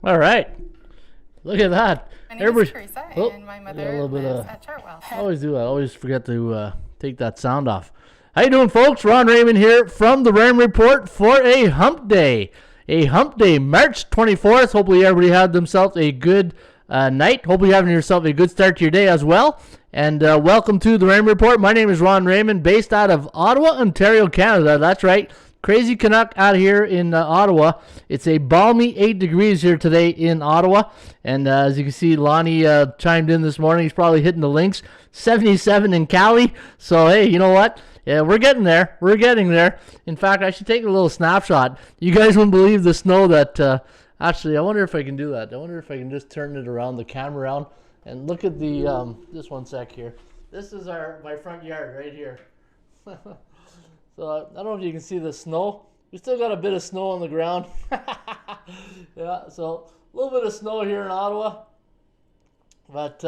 All right. Look at that. My name is Teresa, and my mother lives at Chartwell. I always do. I always forget to take that sound off. How you doing, folks? Ron Raymond here from the Ram Report for a Hump Day. A Hump Day, March 24th. Hopefully everybody had themselves a good night. Hopefully you're having yourself a good start to your day as well. And welcome to the Ram Report. My name is Ron Raymond, based out of Ottawa, Ontario, Canada. That's right. Crazy Canuck out here in Ottawa. It's a balmy 8 degrees here today in Ottawa. And as you can see, Lonnie chimed in this morning. He's probably hitting the links. 77 in Cali. So, hey, you know what? Yeah, we're getting there. We're getting there. In fact, I should take a little snapshot. You guys wouldn't believe the snow that... actually, I wonder if I can do that. I wonder if I can just turn it around, the camera around. And look at the... just one sec here. This is my front yard right here. So I don't know if you can see the snow. We still got a bit of snow on the ground. Yeah, so a little bit of snow here in Ottawa. But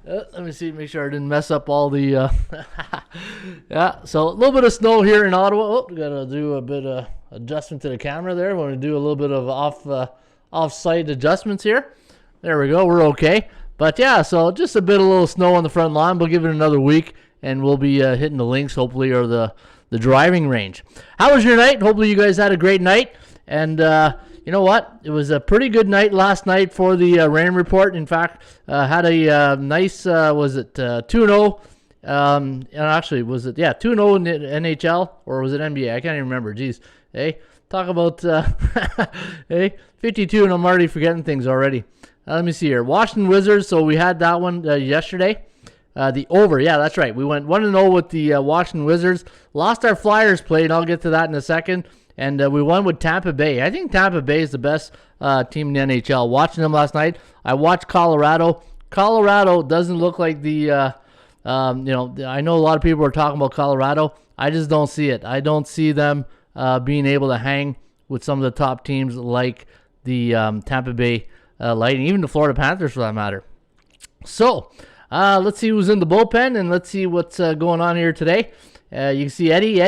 let me see, make sure I didn't mess up all the... yeah, so a little bit of snow here in Ottawa. Oh, we got to do a bit of adjustment to the camera there. We're going to do a little bit of off-site adjustments here. There we go, we're okay. But yeah, so just a little snow on the front lawn. We'll give it another week, and we'll be hitting the links, hopefully, or the driving range. How was your night? Hopefully you guys had a great night. And you know what? It was a pretty good night last night for the Ram Report. In fact, had a nice, was it 2-0? And actually, was it, yeah, 2-0 in the NHL, or was it NBA? I can't even remember. Jeez. Hey, talk about, hey, 52, and I'm already forgetting things already. Let me see here. Washington Wizards, so we had that one yesterday. The over, yeah, that's right. We went 1-0 with the Washington Wizards. Lost our Flyers play, and I'll get to that in a second. And we won with Tampa Bay. I think Tampa Bay is the best team in the NHL. Watching them last night, I watched Colorado. Colorado doesn't look like the, you know, I know a lot of people are talking about Colorado. I just don't see it. I don't see them being able to hang with some of the top teams like the Tampa Bay Lightning, even the Florida Panthers for that matter. So, let's see who's in the bullpen, and let's see what's going on here today. You can see Eddie.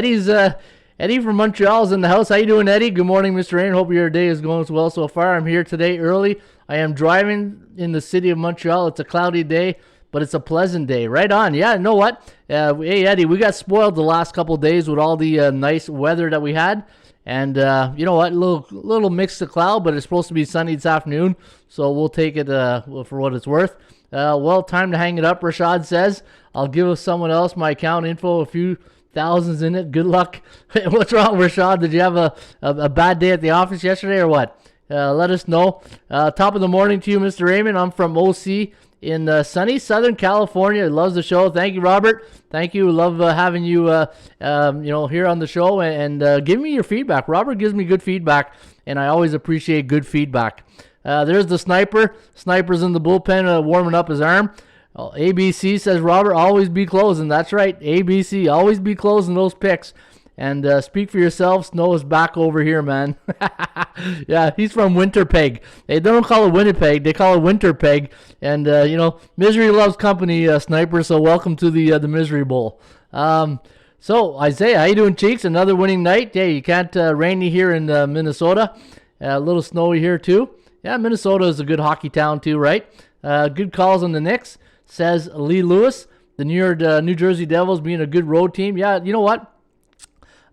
Eddie from Montreal is in the house. How you doing, Eddie? Good morning, Mr. Rain. Hope your day is going well so far. I'm here today early. I am driving in the city of Montreal. It's a cloudy day, but it's a pleasant day. Right on. Yeah, you know what? Hey, Eddie, we got spoiled the last couple of days with all the nice weather that we had. And you know what? A little mix of cloud, but it's supposed to be sunny this afternoon, so we'll take it for what it's worth. Well, time to hang it up, Rashad says. I'll give someone else my account info, a few thousands in it. Good luck. What's wrong, Rashad? Did you have a bad day at the office yesterday or what? Let us know. Top of the morning to you, Mr. Raymond. I'm from OC in sunny Southern California. Loves the show. Thank you, Robert. Thank you. Love having you, you know, here on the show and give me your feedback. Robert gives me good feedback, and I always appreciate good feedback. There's the sniper. Sniper's in the bullpen warming up his arm. ABC says, Robert, always be closing. That's right, ABC, always be closing those picks. And speak for yourself, Snow is back over here, man. Yeah, he's from Winterpeg. They don't call it Winnipeg, they call it Winterpeg. And, you know, misery loves company, Sniper, so welcome to the Misery Bowl. So, Isaiah, how you doing, Cheeks? Another winning night. Yeah, you can't rainy here in Minnesota. A little snowy here, too. Yeah, Minnesota is a good hockey town, too, right? Good calls on the Knicks, says Lee Lewis. The New Jersey Devils being a good road team. Yeah, you know what?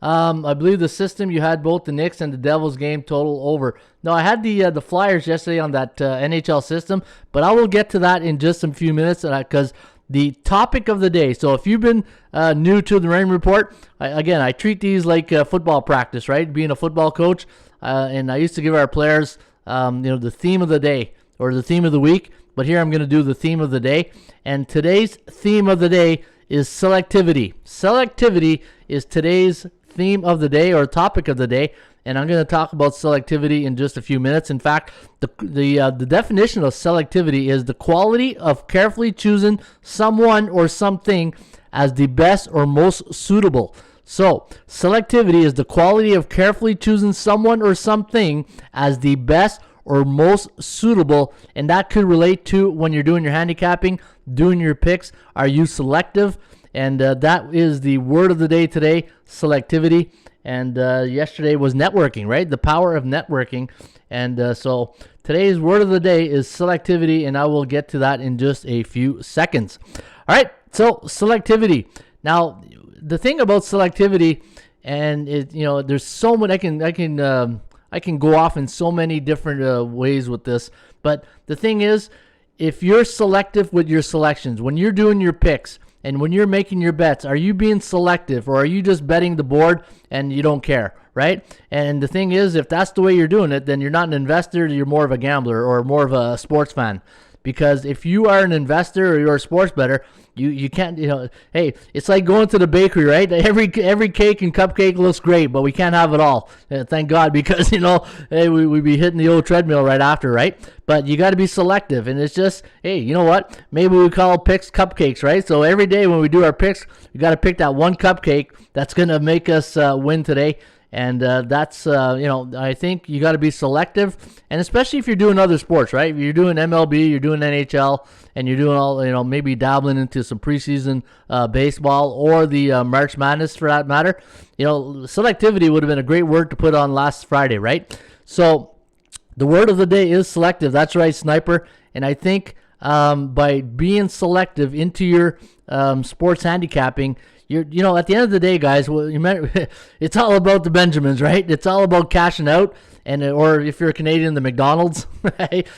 I believe the system, you had both the Knicks and the Devils game total over. No, I had the Flyers yesterday on that NHL system, but I will get to that in just a few minutes because the topic of the day. So if you've been new to the Rain Report, I treat these like football practice, right? Being a football coach, and I used to give our players, you know, the theme of the day or the theme of the week. But here I'm going to do the theme of the day. And today's theme of the day is selectivity. Selectivity is today's theme of the day or topic of the day. And I'm going to talk about selectivity in just a few minutes. In fact, the definition of selectivity is the quality of carefully choosing someone or something as the best or most suitable. So, selectivity is the quality of carefully choosing someone or something as the best or most suitable, and that could relate to when you're doing your handicapping, doing your picks. Are you selective? And that is the word of the day today, selectivity. And yesterday was networking, right? The power of networking. And so today's word of the day is selectivity, and I will get to that in just a few seconds. All right, so selectivity. Now, the thing about selectivity, and there's so much I can go off in so many different ways with this. But the thing is, if you're selective with your selections, when you're doing your picks and when you're making your bets, are you being selective, or are you just betting the board and you don't care, right? And the thing is, if that's the way you're doing it, then you're not an investor, you're more of a gambler or more of a sports fan. Because if you are an investor or you're a sports bettor, you can't, hey, it's like going to the bakery, right? Every cake and cupcake looks great, but we can't have it all. Thank God, because, hey, we be hitting the old treadmill right after, right? But you got to be selective, and it's just, hey, you know what? Maybe we call picks cupcakes, right? So every day when we do our picks, we got to pick that one cupcake that's going to make us win today. And that's, I think you got to be selective, and especially if you're doing other sports, right? If you're doing MLB, you're doing NHL, and you're doing all, maybe dabbling into some preseason baseball or the March Madness for that matter. Selectivity would have been a great word to put on last Friday, right? So the word of the day is selective. That's right, Sniper. And I think by being selective into your sports handicapping, at the end of the day, guys, it's all about the Benjamins, right? It's all about cashing out, or if you're a Canadian, the McDonald's.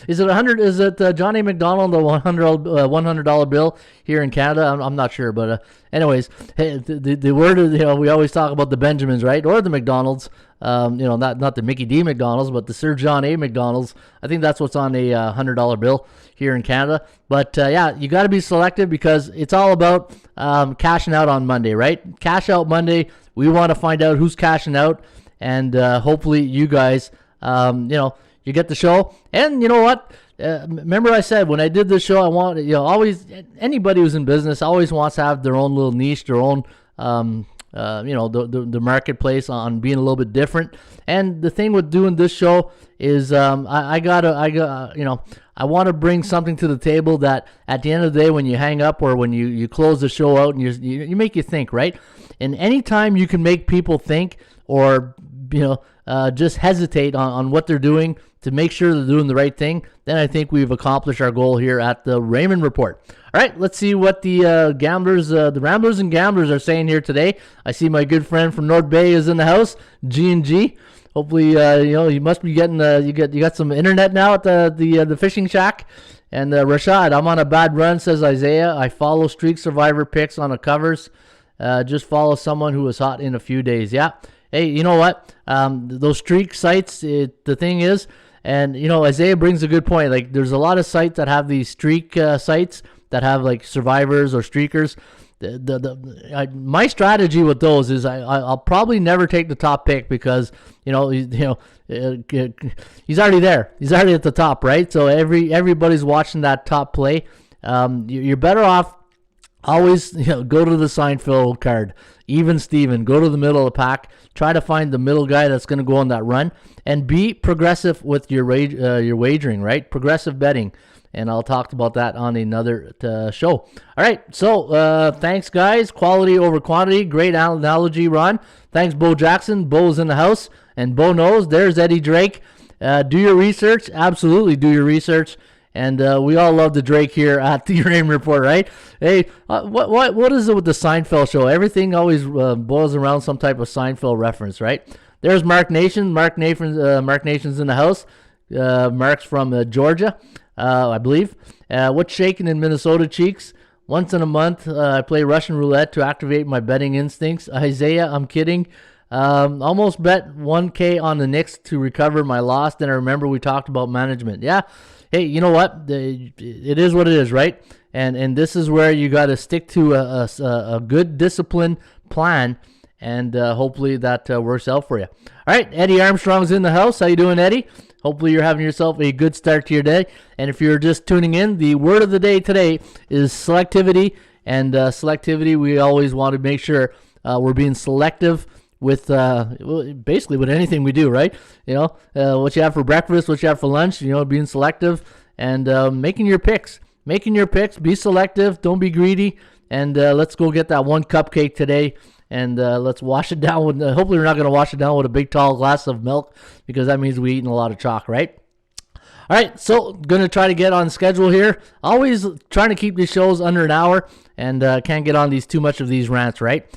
Is it $100? Is it John A. McDonald, the $100 bill here in Canada? I'm not sure, but anyways, hey, the word is, we always talk about the Benjamins, right? Or the McDonald's. Not the Mickey D. McDonald's, but the Sir John A. McDonald's. I think that's what's on a $100 bill here in Canada. But you got to be selective, because it's all about cashing out on Monday, right? Cash out Monday. We want to find out who's cashing out, and hopefully you guys, you get the show. And you know what? Remember I said when I did this show, I want, always, anybody who's in business always wants to have their own little niche, their own the marketplace on being a little bit different. And the thing with doing this show is I want to bring something to the table that at the end of the day, when you hang up or when you close the show out, and you make you think, right? And anytime you can make people think, or just hesitate on what they're doing to make sure they're doing the right thing, then I think we've accomplished our goal here at the Raymond Report. All right, let's see what the gamblers, the Ramblers and Gamblers are saying here today. I see my good friend from North Bay is in the house, G&G. Hopefully, you must be getting, you got some internet now at the fishing shack. And Rashad, I'm on a bad run, says Isaiah. I follow Streak Survivor picks on the covers. Just follow someone who was hot in a few days. Yeah. Hey, you know what? Those streak sites, the thing is, and Isaiah brings a good point. Like, there's a lot of sites that have these streak sites that have like survivors or streakers. My strategy with those is I'll probably never take the top pick, because he's already there. He's already at the top, right? So everybody's watching that top play. You're better off always go to the Seinfeld card. Even Steven, go to the middle of the pack. Try to find the middle guy that's going to go on that run, and be progressive with your wagering, right? Progressive betting. And I'll talk about that on another show. All right, so thanks, guys. Quality over quantity. Great analogy, Ron. Thanks, Bo Jackson. Bo's in the house, and Bo knows. There's Eddie Drake. Do your research. Absolutely do your research. And we all love the Drake here at the Raymond Report, right? Hey, what is it with the Seinfeld show? Everything always boils around some type of Seinfeld reference, right? There's Mark Nation. Mark Nation's in the house. Mark's from Georgia. I believe. What's shaking in Minnesota, Cheeks? Once in a month, I play Russian roulette to activate my betting instincts. Isaiah, I'm kidding. Almost bet 1K on the Knicks to recover my loss. Then I remember we talked about management. Yeah. Hey, you know what? It is what it is, right? And this is where you got to stick to a good discipline plan, and hopefully that works out for you. All right, Eddie Armstrong's in the house. How you doing, Eddie? Hopefully you're having yourself a good start to your day. And if you're just tuning in, the word of the day today is selectivity. And selectivity, we always want to make sure we're being selective with basically with anything we do, right? What you have for breakfast, what you have for lunch, being selective and making your picks. Be selective. Don't be greedy. And let's go get that one cupcake today and let's wash it down with, hopefully we're not going to wash it down with a big tall glass of milk, because that means we're eating a lot of chalk, right? All right, so going to try to get on schedule here. Always trying to keep these shows under an hour, and can't get on too much of these rants, right?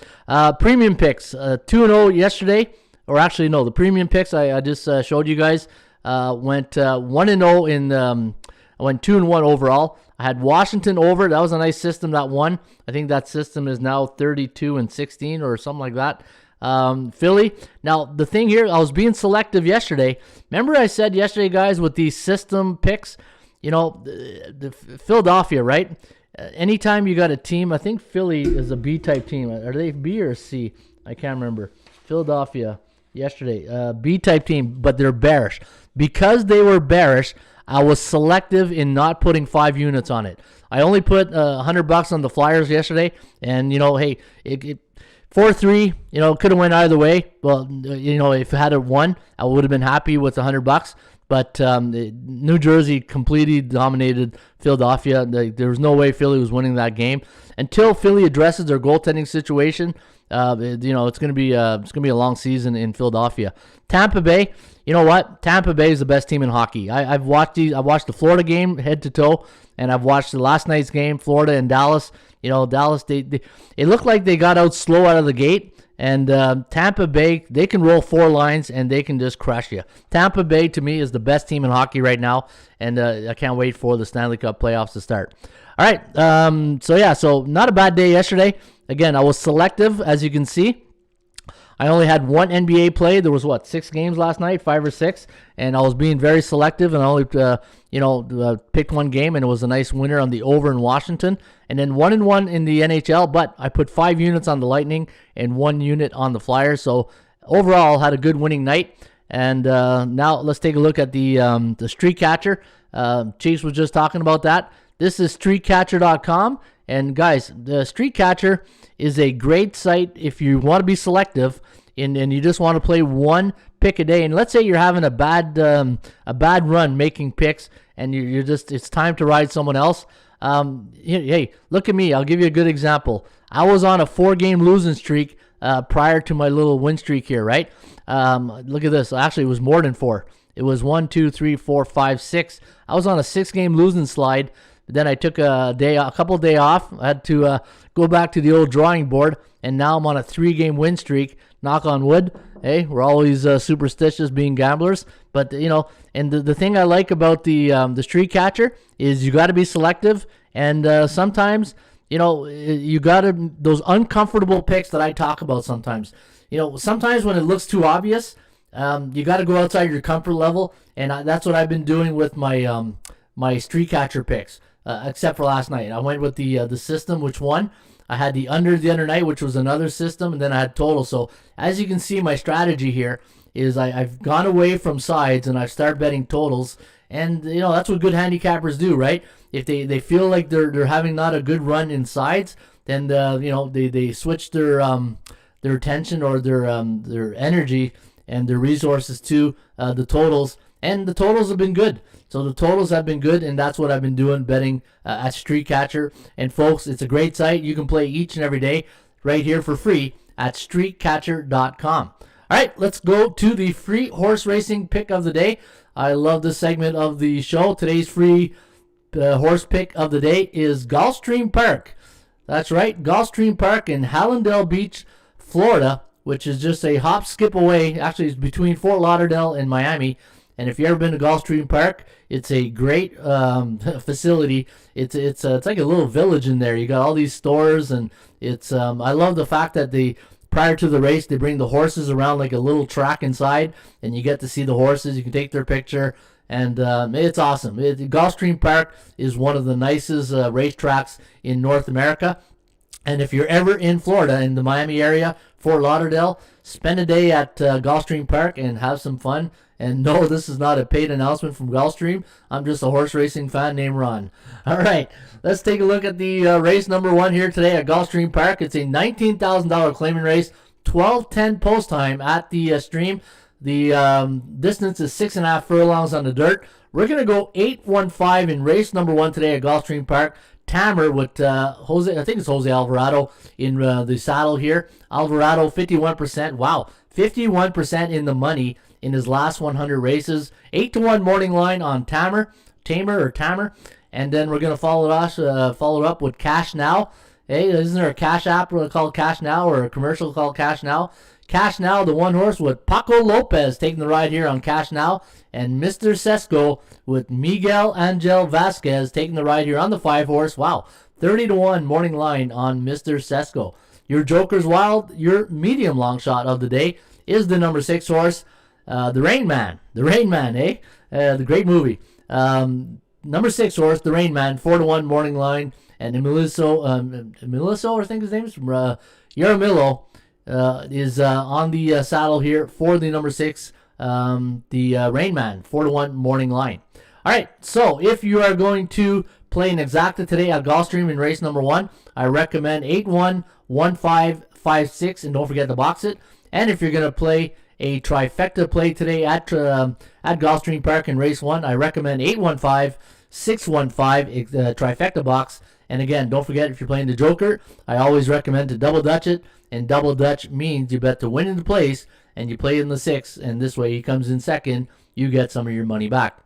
Premium picks, 2-0 yesterday, or actually no, the premium picks I just showed you guys went 1-0 in. I went 2-1 overall. I had Washington over. That was a nice system that won. I think that system is now 32-16 or something like that. Philly. Now, the thing here, I was being selective yesterday. Remember I said yesterday, guys, with these system picks, the Philadelphia, right? Anytime you got a team, I think Philly is a B-type team. Are they B or C? I can't remember. Philadelphia yesterday, B-type team, but they're bearish. Because they were bearish, I was selective in not putting 5 units on it. I only put $100 on the Flyers yesterday, and hey, it 4-3, could have went either way. Well, if it had it won, I would have been happy with $100. But New Jersey completely dominated Philadelphia. There was no way Philly was winning that game until Philly addresses their goaltending situation. It's gonna be a long season in Philadelphia. Tampa Bay, you know what? Tampa Bay is the best team in hockey. I've watched the Florida game head to toe, and I've watched the last night's game, Florida and Dallas. Dallas, it looked like they got out slow out of the gate. And Tampa Bay, they can roll 4 lines and they can just crush you. Tampa Bay, to me, is the best team in hockey right now, and I can't wait for the Stanley Cup playoffs to start. All right, so not a bad day yesterday. Again, I was selective, as you can see. I only had one NBA play. There was, 6 games last night, 5 or 6, and I was being very selective, and I only picked one game, and it was a nice winner on the over in Washington. And then 1-1 in the NHL, but I put 5 units on the Lightning and 1 unit on the Flyers. So overall, had a good winning night. And now let's take a look at the Streakcatcher. Chase was just talking about that. This is Streakcatcher.com. And guys, the Streakcatcher is a great site if you want to be selective and you just want to play one pick a day. And let's say you're having a bad run making picks, and you're just, it's time to ride someone else. Hey, look at me. I'll give you a good example. I was on a 4-game losing streak prior to my little win streak here, right? Look at this. Actually, it was more than 4. It was 1, 2, 3, 4, 5, 6. I was on a 6-game losing slide. Then I took a couple of days off. I had to go back to the old drawing board, and now I'm on a 3-game win streak. Knock on wood. Hey, we're always superstitious being gamblers, but and the thing I like about the Streakcatcher is you got to be selective, and sometimes you got to, those uncomfortable picks that I talk about. Sometimes sometimes when it looks too obvious, you got to go outside your comfort level, and that's what I've been doing with my my Streakcatcher picks. Except for last night, I went with the system, which won. I had the under the other night, which was another system, and then I had total. So as you can see, my strategy here is I've gone away from sides and I've started betting totals, and that's what good handicappers do, right? If they feel like they're having not a good run in sides, then they switch their attention or their energy and their resources to the totals, and the totals have been good. So the totals have been good, and that's what I've been doing, betting at Streakcatcher. And folks, it's a great site. You can play each and every day right here for free at Streakcatcher.com. All right, let's go to the free horse racing pick of the day. I love this segment of the show. Today's free horse pick of the day is Gulfstream Park. That's right, Gulfstream Park in Hallandale Beach, Florida, which is just a hop, skip away. Actually, it's between Fort Lauderdale and Miami. And if you've ever been to Gulfstream Park, it's a great facility. It's like a little village in there. You got all these stores, and it's I love the fact that prior to the race, they bring the horses around like a little track inside, and you get to see the horses. You can take their picture, and it's awesome. Gulfstream Park is one of the nicest racetracks in North America. And if you're ever in Florida, in the Miami area, Fort Lauderdale, spend a day at Gulfstream Park and have some fun. And no, this is not a paid announcement from Gulfstream. I'm just a horse racing fan named Ron. All right, let's take a look at the race number 1 here today at Gulfstream Park. It's a $19,000 claiming race, 12:10 post time at the stream. The distance is 6.5 furlongs on the dirt. We're going to go 8-1-5 in race number 1 today at Gulfstream Park. Tamer with Jose. I think it's Jose Alvarado in the saddle here. Alvarado 51%. Wow, 51% in the money in his last 100 races. 8-1 morning line on Tamer. And then we're gonna follow it up with Cash Now. Hey, isn't there a cash app called Cash Now or a commercial called Cash Now? Cash Now, the one horse with Paco Lopez taking the ride here on Cash Now, and Mr. Sesco with Miguel Angel Vasquez taking the ride here on the 5 horse. Wow, 30-1 morning line on Mr. Sesco. Your Joker's Wild, your medium long shot of the day is the number 6 horse, the Rain Man. The Rain Man, eh? The great movie. Number 6 horse, the Rain Man, 4-1 morning line, and Emilio, I think his name is from Yaramillo. Is on the saddle here for the number 6, the Rain Man, 4-1 morning line. All right, so if you are going to play an exacta today at Gulfstream in race number 1, I recommend 8-1, 1-5, 5-6, and don't forget to box it. And if you're going to play a trifecta play today at Gulfstream Park in race 1, I recommend 8-1-5, 6-1-5 trifecta box. And again, don't forget, if you're playing the Joker, I always recommend to double dutch it. And double dutch means you bet to win in the place, and you play in the 6, and this way he comes in second, you get some of your money back.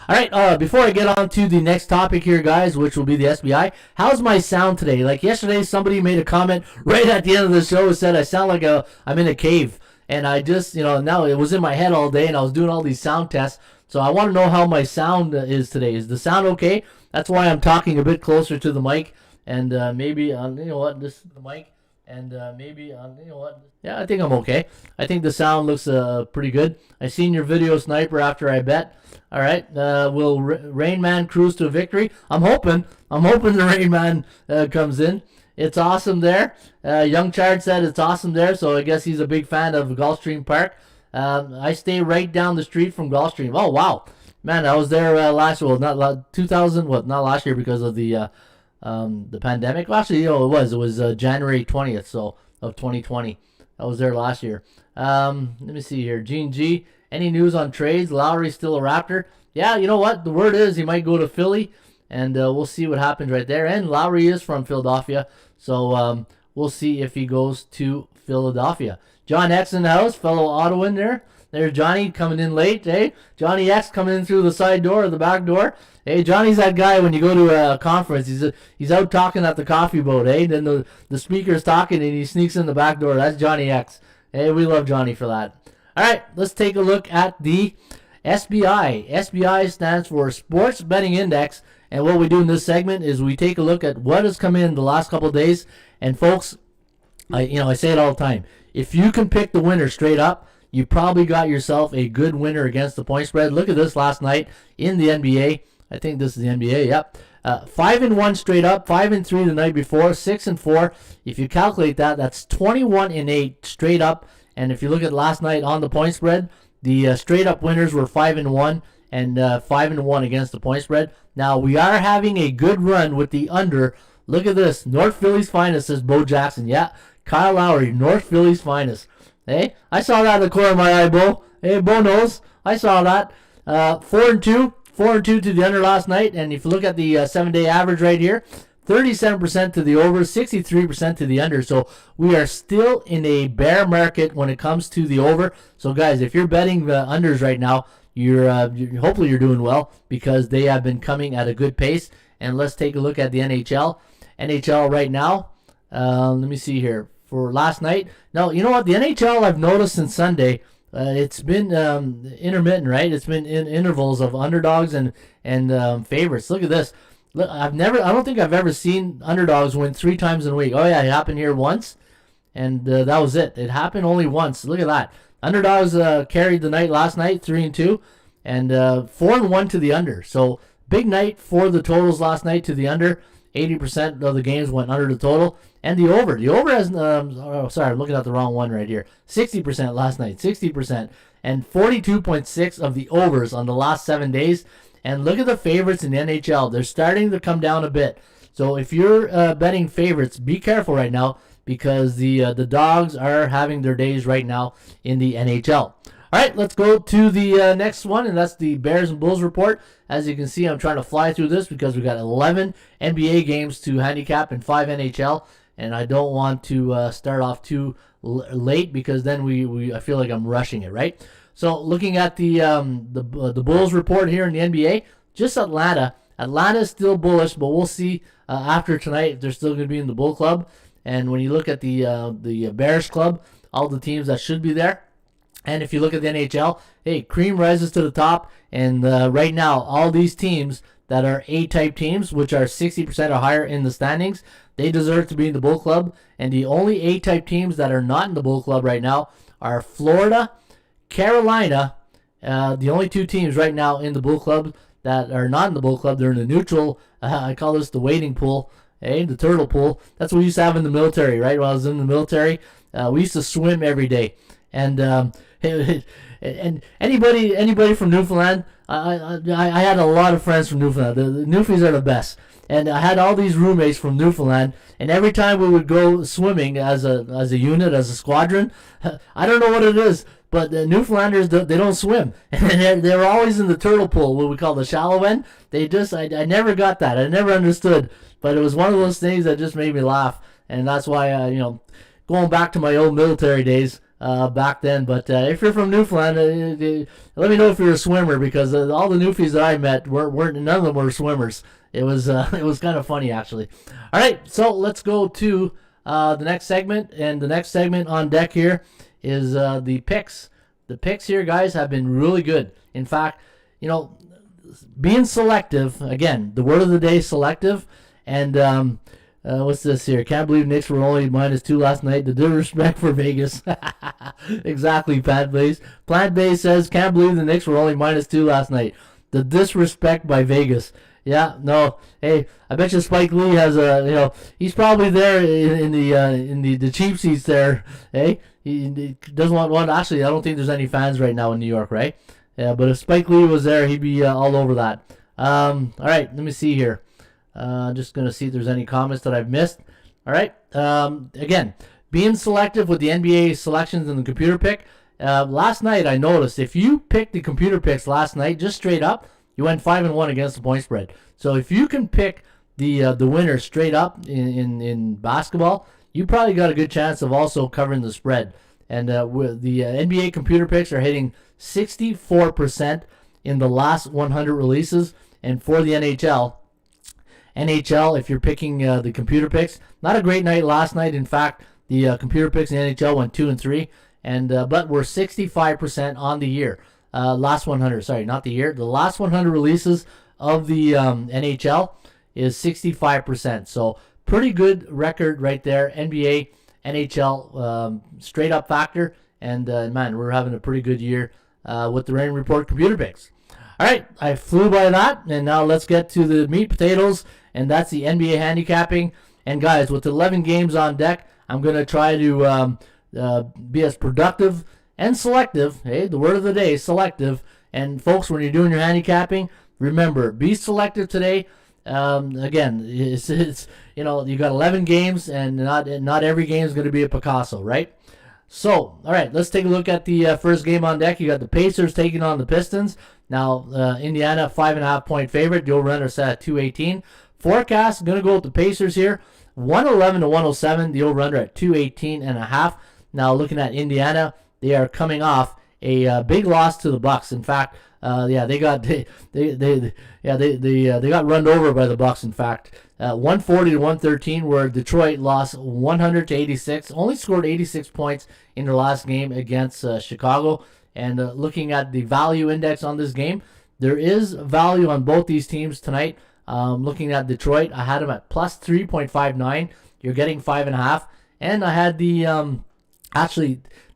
All right, before I get on to the next topic here, guys, which will be the SBI, how's my sound today? Like yesterday, somebody made a comment right at the end of the show and said I sound like I'm in a cave. And I just, now it was in my head all day, and I was doing all these sound tests. So I want to know how my sound is today. Is the sound okay? That's why I'm talking a bit closer to the mic, and maybe, this is the mic. And maybe, yeah, I think I'm okay. I think the sound looks pretty good. I seen your video, Sniper, after I bet. All right, will Rain Man cruise to victory? I'm hoping the Rain Man comes in. It's awesome there. Young Chard said it's awesome there, so I guess he's a big fan of Gulfstream Park. I stay right down the street from Gulfstream. Oh, wow. Man, I was there last year. Well, not 2000, not last year because of the pandemic. Well, actually, it was January 20th, so of 2020. I was there last year. Let me see here. Gene G, any news on trades? Lowry's still a Raptor? Yeah, you know what? The word is he might go to Philly, and we'll see what happens right there. And Lowry is from Philadelphia, so we'll see if he goes to Philadelphia. John X in the house, fellow Ottawan there. There's Johnny coming in late, eh? Johnny X coming in through the side door or the back door. Hey, Johnny's that guy when you go to a conference. He's out talking at the coffee boat, eh? Then the speaker's talking and he sneaks in the back door. That's Johnny X. Hey, we love Johnny for that. All right, let's take a look at the SBI. SBI stands for Sports Betting Index. And what we do in this segment is we take a look at what has come in the last couple of days. And folks, I say it all the time. If you can pick the winner straight up, you probably got yourself a good winner against the point spread. Look at this last night in the NBA. I think this is the NBA, yep. 5-1 straight up, 5-3 the night before, 6-4. If you calculate that, that's 21-8 straight up. And if you look at last night on the point spread, the straight up winners were 5-1 and 5-1 against the point spread. Now, we are having a good run with the under. Look at this. North Philly's finest, says Bo Jackson. Yeah, Kyle Lowry, North Philly's finest. Hey, I saw that in the corner of my eye, Bo. Hey, Bo knows. I saw that. 4-2 to the under last night. And if you look at the 7-day average right here, 37% to the over, 63% to the under. So we are still in a bear market when it comes to the over. So guys, if you're betting the unders right now, hopefully you're doing well because they have been coming at a good pace. And let's take a look at the NHL. NHL right now. Let me see here. For last night. Now, you know what? The NHL I've noticed since Sunday, it's been intermittent, right? It's been in intervals of underdogs and favorites. Look at this. Look, I don't think I've ever seen underdogs win 3 times in a week. Oh yeah, it happened here once, and that was it. It happened only once. Look at that. Underdogs carried the night last night, 3-2, and 4-1 to the under. So big night for the totals last night to the under. 80% of the games went under the total. And the over. The over has, I'm looking at the wrong one right here. 60% last night. 60%. And 42.6 of the overs on the last 7 days. And look at the favorites in the NHL. They're starting to come down a bit. So if you're betting favorites, be careful right now because the dogs are having their days right now in the NHL. All right, let's go to the next one, and that's the Bears and Bulls report. As you can see, I'm trying to fly through this because we got 11 NBA games to handicap and 5 NHL, and I don't want to start off too late because then I feel like I'm rushing it, right? So looking at the Bulls report here in the NBA, just Atlanta. Atlanta is still bullish, but we'll see after tonight if they're still going to be in the Bull Club. And when you look at the Bears Club, all the teams that should be there. And if you look at the NHL, hey, cream rises to the top. And right now, all these teams that are A-type teams, which are 60% or higher in the standings, they deserve to be in the Bull Club. And the only A-type teams that are not in the Bull Club right now are Florida, Carolina. The only two teams right now in the Bull Club that are not in the Bull Club, they're in the neutral. I call this the waiting pool, the turtle pool. That's what we used to have in the military, right? When I was in the military, we used to swim every day. And and anybody from Newfoundland, I had a lot of friends from Newfoundland. The Newfies are the best. And I had all these roommates from Newfoundland, and every time we would go swimming as a unit, as a squadron, I don't know what it is, but the Newfoundlanders, they don't swim. And they're always in the turtle pool, what we call the shallow end. I never got that. I never understood. But it was one of those things that just made me laugh. And that's why, going back to my old military days back then. But if you're from Newfoundland, let me know if you're a swimmer, because all the Newfies that I met weren't none of them were swimmers. It was kind of funny, actually. All right, so let's go to the next segment. And the next segment on deck here is the picks. The picks here, guys, have been really good. In fact, being selective, again, the word of the day, selective. And what's this here? Can't believe Knicks were only -2 last night. The disrespect for Vegas. Exactly, Plant Base. Plant Base says, can't believe the Knicks were only -2 last night. The disrespect by Vegas. Yeah, no. Hey, I bet you Spike Lee has he's probably there in the cheap seats there. Hey, he doesn't want one. Actually, I don't think there's any fans right now in New York, right? Yeah, but if Spike Lee was there, he'd be all over that. All right, let me see here. Just going to see if there's any comments that I've missed. All right. Again, being selective with the NBA selections and the computer pick. Last night, I noticed if you picked the computer picks last night, just straight up, you went 5-1 against the point spread. So if you can pick the winner straight up in basketball, you probably got a good chance of also covering the spread. And the NBA computer picks are hitting 64% in the last 100 releases. And for the NHL, if you're picking the computer picks, not a great night last night. In fact, the computer picks in the NHL went 2-3, but we're 65% on the year. Last 100, sorry, not the year. The last 100 releases of the NHL is 65%. So pretty good record right there. NBA, NHL, straight up factor. And man, we're having a pretty good year with the Rain Report computer picks. All right, I flew by that, and now let's get to the meat potatoes, and that's the NBA handicapping. And guys, with 11 games on deck, I'm going to try to be as productive and selective. Hey, the word of the day, selective. And folks, when you're doing your handicapping, remember, be selective today. Again, it's you got 11 games, and not every game is going to be a Picasso, right? So, all right, let's take a look at the first game on deck. You got the Pacers taking on the Pistons. Now, Indiana, 5.5 point favorite. The over-under set at 218. Forecast, going to go with the Pacers here. 111 to 107. The over-under at 218.5. Now, looking at Indiana, they are coming off a big loss to the Bucks. In fact, they got run over by the Bucks. In fact, 140 to 113, where Detroit lost 100 to 86. Only scored 86 points in their last game against Chicago. And looking at the value index on this game, there is value on both these teams tonight. Looking at Detroit, I had them at plus 3.59. You're getting 5.5. And I had the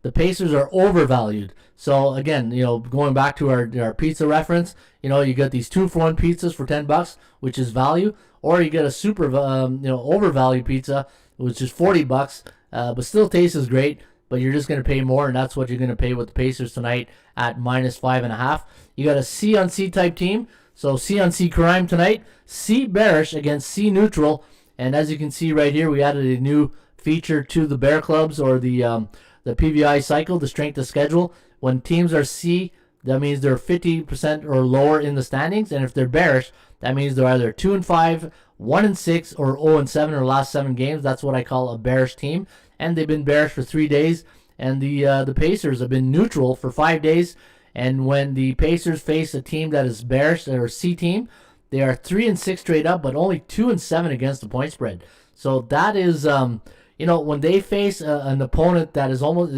the Pacers are overvalued. So again, going back to our pizza reference, you get these 2-for-1 pizzas for $10, which is value, or you get a super overvalued pizza, which is $40, but still tastes great. But you're just going to pay more, and that's what you're going to pay with the Pacers tonight at minus 5.5. You got a C on C type team, so C on C crime tonight. C bearish against C neutral, and as you can see right here, we added a new feature to the Bear Clubs, or the the PVI cycle, the strength of schedule. When teams are C, that means they're 50% or lower in the standings, and if they're bearish, that means they're either 2-5, 1-6, or 0-7 in their last 7 games. That's what I call a bearish team, and they've been bearish for 3 days. And the Pacers have been neutral for 5 days. And when the Pacers face a team that is bearish or C team, they are 3-6 straight up, but only 2-7 against the point spread. So that is, when they face an opponent that is almost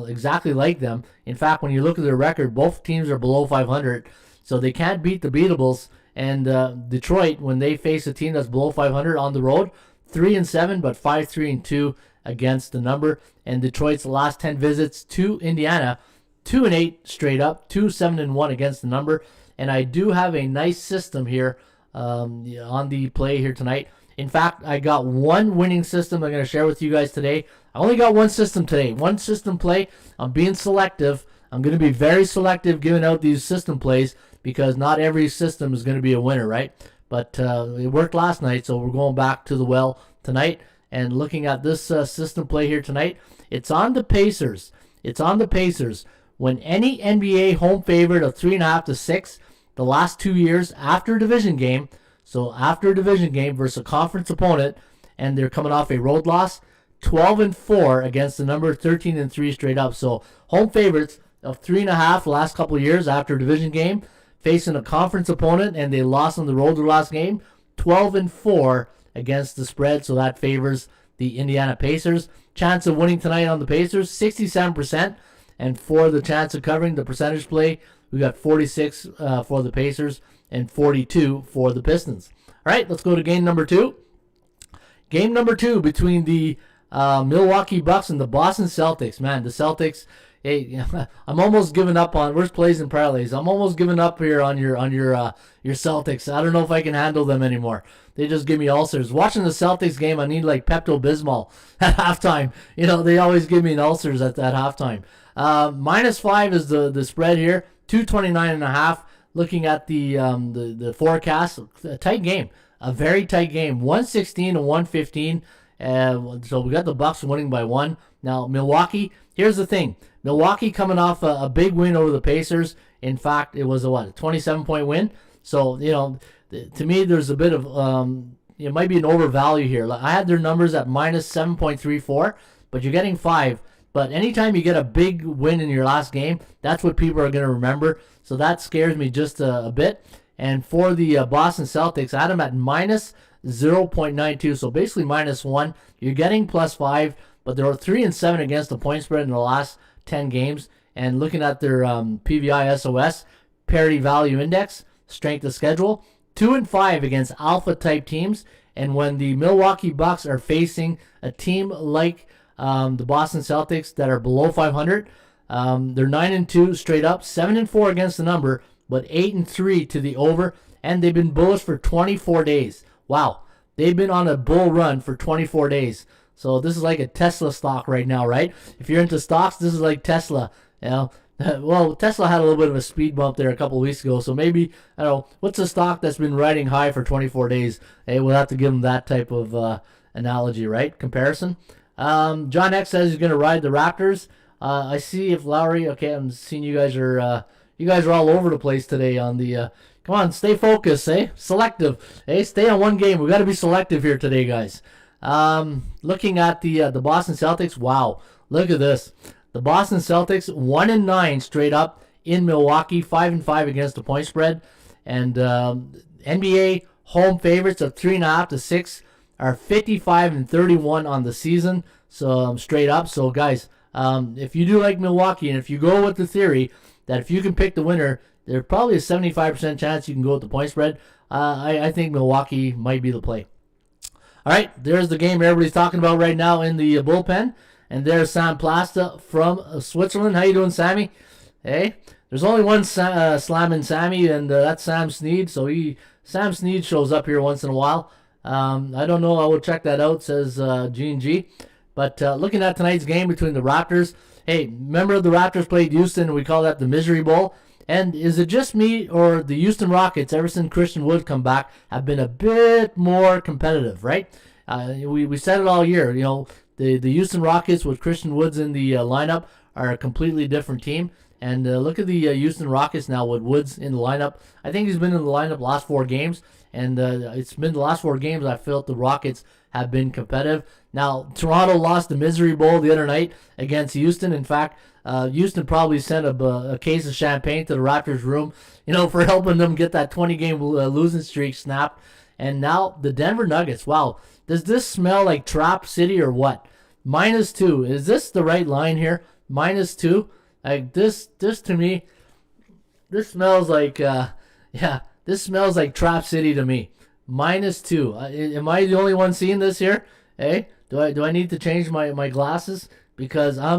exactly like them. In fact, when you look at their record, both teams are below 500, so they can't beat the beatables. And Detroit, when they face a team that's below 500 on the road, 3-7, but 5-3-2 against the number. And Detroit's last 10 visits to Indiana, 2-8 straight up, 2-7-1 against the number. And I do have a nice system here on the play here tonight. In fact, I got one winning system I'm going to share with you guys today. I only got one system today, one system play. I'm being selective. I'm going to be very selective giving out these system plays because not every system is going to be a winner, right? But it worked last night, so we're going back to the well tonight and looking at this system play here tonight. It's on the Pacers. It's on the Pacers. When any NBA home favorite of 3.5 to 6, the last 2 years after a division game, so after a division game versus a conference opponent, and they're coming off a road loss, 12-4 against the number, 13-3 straight up. So home favorites of 3.5 the last couple of years after a division game, facing a conference opponent, and they lost on the road their last game, 12-4 against the spread. So that favors the Indiana Pacers. Chance of winning tonight on the Pacers, 67%. And for the chance of covering the percentage play, we got 46 for the Pacers and 42 for the Pistons. All right, let's go to game number 2. Game number 2 between the Milwaukee Bucks and the Boston Celtics. Man, the Celtics. Hey, I'm almost giving up on where's plays and parlays. I'm almost giving up here on your Celtics. I don't know if I can handle them anymore. They just give me ulcers. Watching the Celtics game, I need like Pepto-Bismol at halftime. They always give me ulcers at halftime. -5 is the spread here. 229.5. Looking at the forecast, a tight game, a very tight game. 116 to 115. So we got the Bucks winning by 1. Now Milwaukee. Here's the thing. Milwaukee coming off a big win over the Pacers. In fact, it was a 27-point win. So to me, there's a bit of it might be an overvalue here. I had their numbers at -7.34, but you're getting 5. But anytime you get a big win in your last game, that's what people are going to remember. So that scares me just a bit. And for the Boston Celtics, I had them at -0.92. So basically -1. You're getting +5, but they're 3-7 against the point spread in the last 10 games. And looking at their PVI SOS, parity value index, strength of schedule, 2-5 against alpha type teams. And when the Milwaukee Bucks are facing a team like the Boston Celtics that are below 500, they're 9-2 straight up, 7-4 against the number, but 8-3 to the over, and they've been bullish for 24 days. Wow, they've been on a bull run for 24 days. So this is like a Tesla stock right now, right? If you're into stocks, this is like Tesla. Well, Tesla had a little bit of a speed bump there a couple of weeks ago, so maybe, I don't know, what's a stock that's been riding high for 24 days? Hey, we'll have to give them that type of analogy, right? Comparison. John X says he's going to ride the Raptors. I see if Lowry. Okay, I'm seeing you guys are all over the place today on the. Come on, stay focused, eh? Selective, eh? Stay on one game. We got to be selective here today, guys. Looking at the Boston Celtics. Wow, look at this. The Boston Celtics 1-9 straight up in Milwaukee, 5-5 against the point spread, and NBA home favorites of 3.5 to 6. Are 55-31 on the season, so straight up. So guys, if you do like Milwaukee, and if you go with the theory that if you can pick the winner, there's probably a 75% chance you can go with the point spread. I think Milwaukee might be the play. All right, there's the game everybody's talking about right now in the bullpen, and there's Sam Plasta from Switzerland. How you doing, Sammy? Hey, there's only one slamming Sammy, and that's Sam Snead. So Sam Snead shows up here once in a while. I don't know. I will check that out, says G&G. But looking at tonight's game between the Raptors, hey, remember the Raptors played Houston, and we call that the Misery Bowl? And is it just me, or the Houston Rockets, ever since Christian Wood come back, have been a bit more competitive, right? We said it all year. The Houston Rockets with Christian Woods in the lineup are a completely different team. And look at the Houston Rockets now with Woods in the lineup. I think he's been in the lineup last 4 games. And it's been the last 4 games I felt the Rockets have been competitive. Now, Toronto lost the Misery Bowl the other night against Houston. In fact, Houston probably sent a case of champagne to the Raptors' room, for helping them get that 20-game losing streak snapped. And now the Denver Nuggets. Wow, does this smell like Trap City or what? -2. Is this the right line here? -2. Like this to me, this smells like this smells like Trap City to me. -2. Am I the only one seeing this here? Hey, do I need to change my glasses because I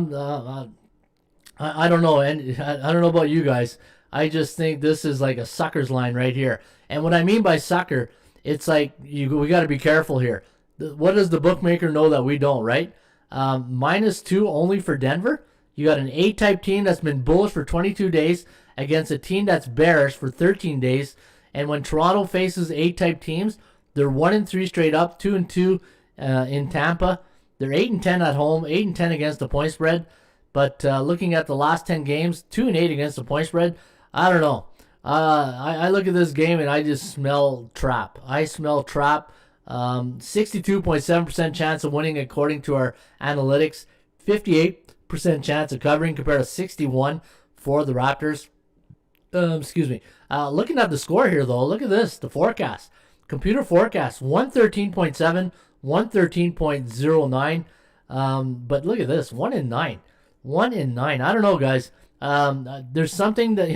don't know, and I don't know about you guys. I just think this is like a sucker's line right here. And what I mean by sucker, it's like we got to be careful here. What does the bookmaker know that we don't, right? -2 only for Denver. You got an A-type team that's been bullish for 22 days against a team that's bearish for 13 days. And when Toronto faces A-type teams, they're 1-3 straight up, 2-2 in Tampa. They're 8-10 at home, 8-10 against the point spread. But looking at the last 10 games, 2-8 against the point spread. I don't know. I look at this game and I just smell trap. I smell trap. 62.7% chance of winning according to our analytics. 58% chance of covering compared to 61 for the Raptors. Excuse me. Looking at the score here, though, look at this. The forecast. Computer forecast, 113.7, 113.09. But look at this, 1 in 9. 1 in 9. I don't know, guys. There's something that,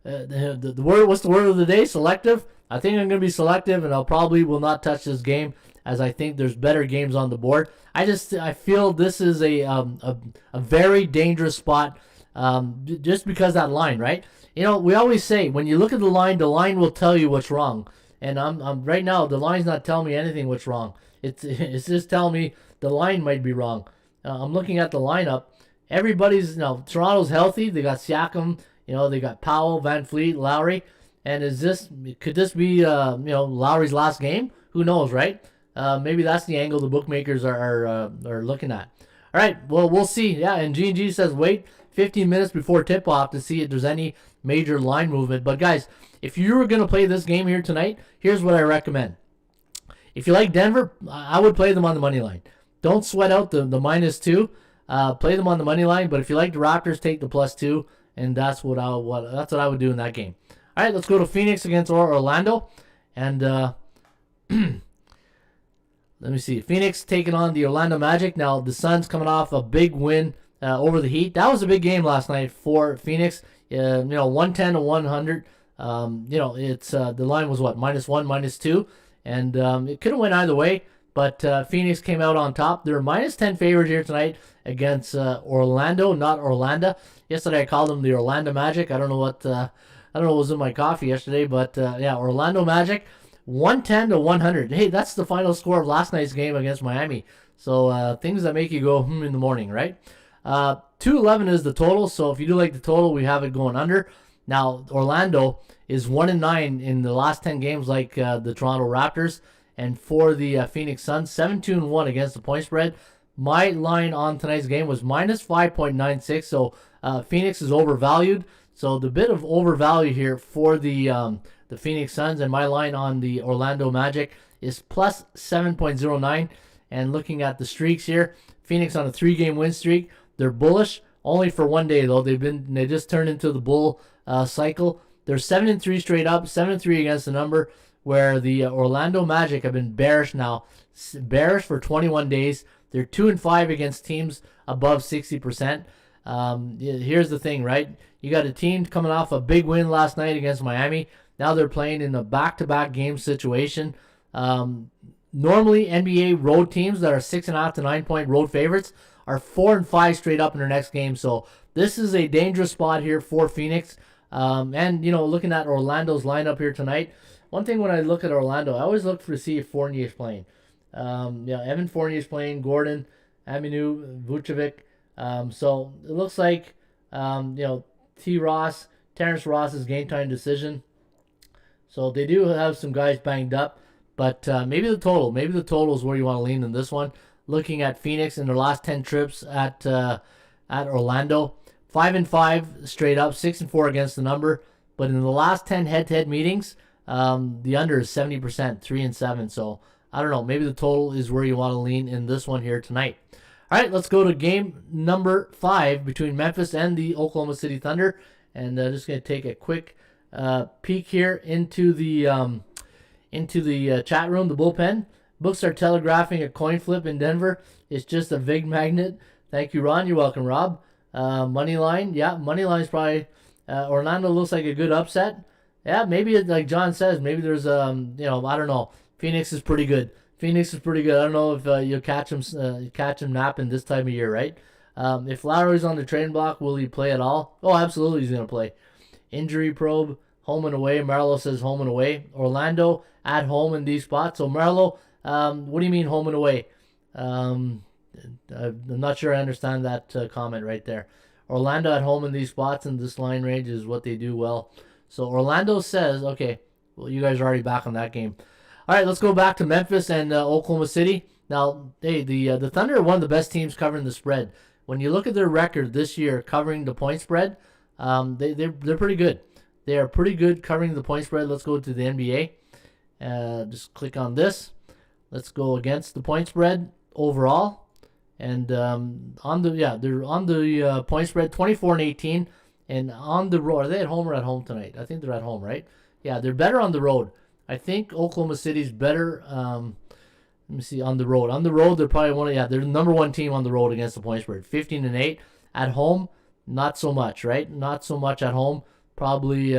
the word, what's the word of the day? Selective. I think I'm going to be selective, and I'll probably will not touch this game as I think there's better games on the board. I feel this is a very dangerous spot just because that line, right? We always say when you look at the line will tell you what's wrong. And I'm right now the line's not telling me anything what's wrong. It's just telling me the line might be wrong. I'm looking at the lineup. Everybody's Toronto's healthy. They got Siakam. They got Powell, Van Fleet, Lowry. And could this be Lowry's last game? Who knows, right? Maybe that's the angle the bookmakers are looking at. All right, well, we'll see. Yeah, and G&G says wait 15 minutes before tip-off to see if there's any major line movement. But, guys, if you were going to play this game here tonight, here's what I recommend. If you like Denver, I would play them on the money line. Don't sweat out the -2. Play them on the money line. But if you like the Raptors, take the +2, and that's what I would do in that game. All right, let's go to Phoenix against Orlando. And let me see. Phoenix taking on the Orlando Magic. Now, the Suns coming off a big win over the Heat. That was a big game last night for Phoenix. 110 to 100. It's the line was what, -1, -2, and it could have went either way. But Phoenix came out on top. They're -10 favorite here tonight against Orlando, not Orlando. Yesterday I called them the Orlando Magic. I don't know what was in my coffee yesterday, but Orlando Magic, 110 to 100. Hey, that's the final score of last night's game against Miami. So things that make you go in the morning, right? 211 is the total. So if you do like the total, we have it going under. Now Orlando is 1-9 in the last 10 games, like the Toronto Raptors. And for the Phoenix Suns, 7-2-1 against the point spread. My line on tonight's game was -5.96, so Phoenix is overvalued. So the bit of overvalue here for the Phoenix Suns, and my line on the Orlando Magic is +7.09. And looking at the streaks here, Phoenix on a 3-game win streak. They're bullish only for 1 day though. They just turned into the bull cycle. They're 7-3 straight up, 7-3 against the number. Where the Orlando Magic have been bearish now. Bearish for 21 days. They're 2-5 against teams above 60%. Here's the thing, right? You got a team coming off a big win last night against Miami. Now they're playing in a back-to-back game situation. Normally, NBA road teams that are 6.5 to 9-point road favorites are 4-5 straight up in their next game. So this is a dangerous spot here for Phoenix. And, looking at Orlando's lineup here tonight, one thing when I look at Orlando, I always look to see if Fournier's playing. Evan Fournier's playing, Gordon, Aminu, Vucevic. So it looks like, Terrence Ross's game time decision. So they do have some guys banged up, but maybe the total is where you want to lean in this one. looking at Phoenix in their last 10 trips at Orlando. 5-5 straight up, 6-4 against the number. But in the last 10 head-to-head meetings, the under is 70%, 3-7. So I don't know. Maybe the total is where you want to lean in this one here tonight. All right, let's go to game number 5 between Memphis and the Oklahoma City Thunder. And just going to take a quick peek here into the chat room, the bullpen. Books are telegraphing a coin flip in Denver. It's just a vig magnet. Thank you, Ron. You're welcome, Rob. Money line. Yeah, money line is probably... Orlando looks like a good upset. Yeah, maybe like John says, maybe there's I don't know. Phoenix is pretty good. I don't know if you'll catch him napping this time of year, right? If Lowry's on the trading block, will he play at all? Oh, absolutely, he's gonna play. Injury probe, home and away. Marlo says home and away. Orlando at home in these spots. So Marlo, what do you mean home and away? I'm not sure I understand that comment right there. Orlando at home in these spots, and this line range is what they do well. So Orlando says, okay, well, you guys are already back on that game. All right, let's go back to Memphis and Oklahoma City. Now, hey, the Thunder are one of the best teams covering the spread. When you look at their record this year covering the point spread, they're pretty good. They are pretty good covering the point spread. Let's go to the NBA. Just click on this. Let's go against the point spread overall. And they're on the point spread 24-18, and on the road. Are they at home or at home tonight? I think they're at home, right? Yeah, they're better on the road. I think Oklahoma City's better. Let me see, on the road. On the road, they're probably they're the number one team on the road against the point spread. 15-8 at home, not so much, right? Not so much at home. Probably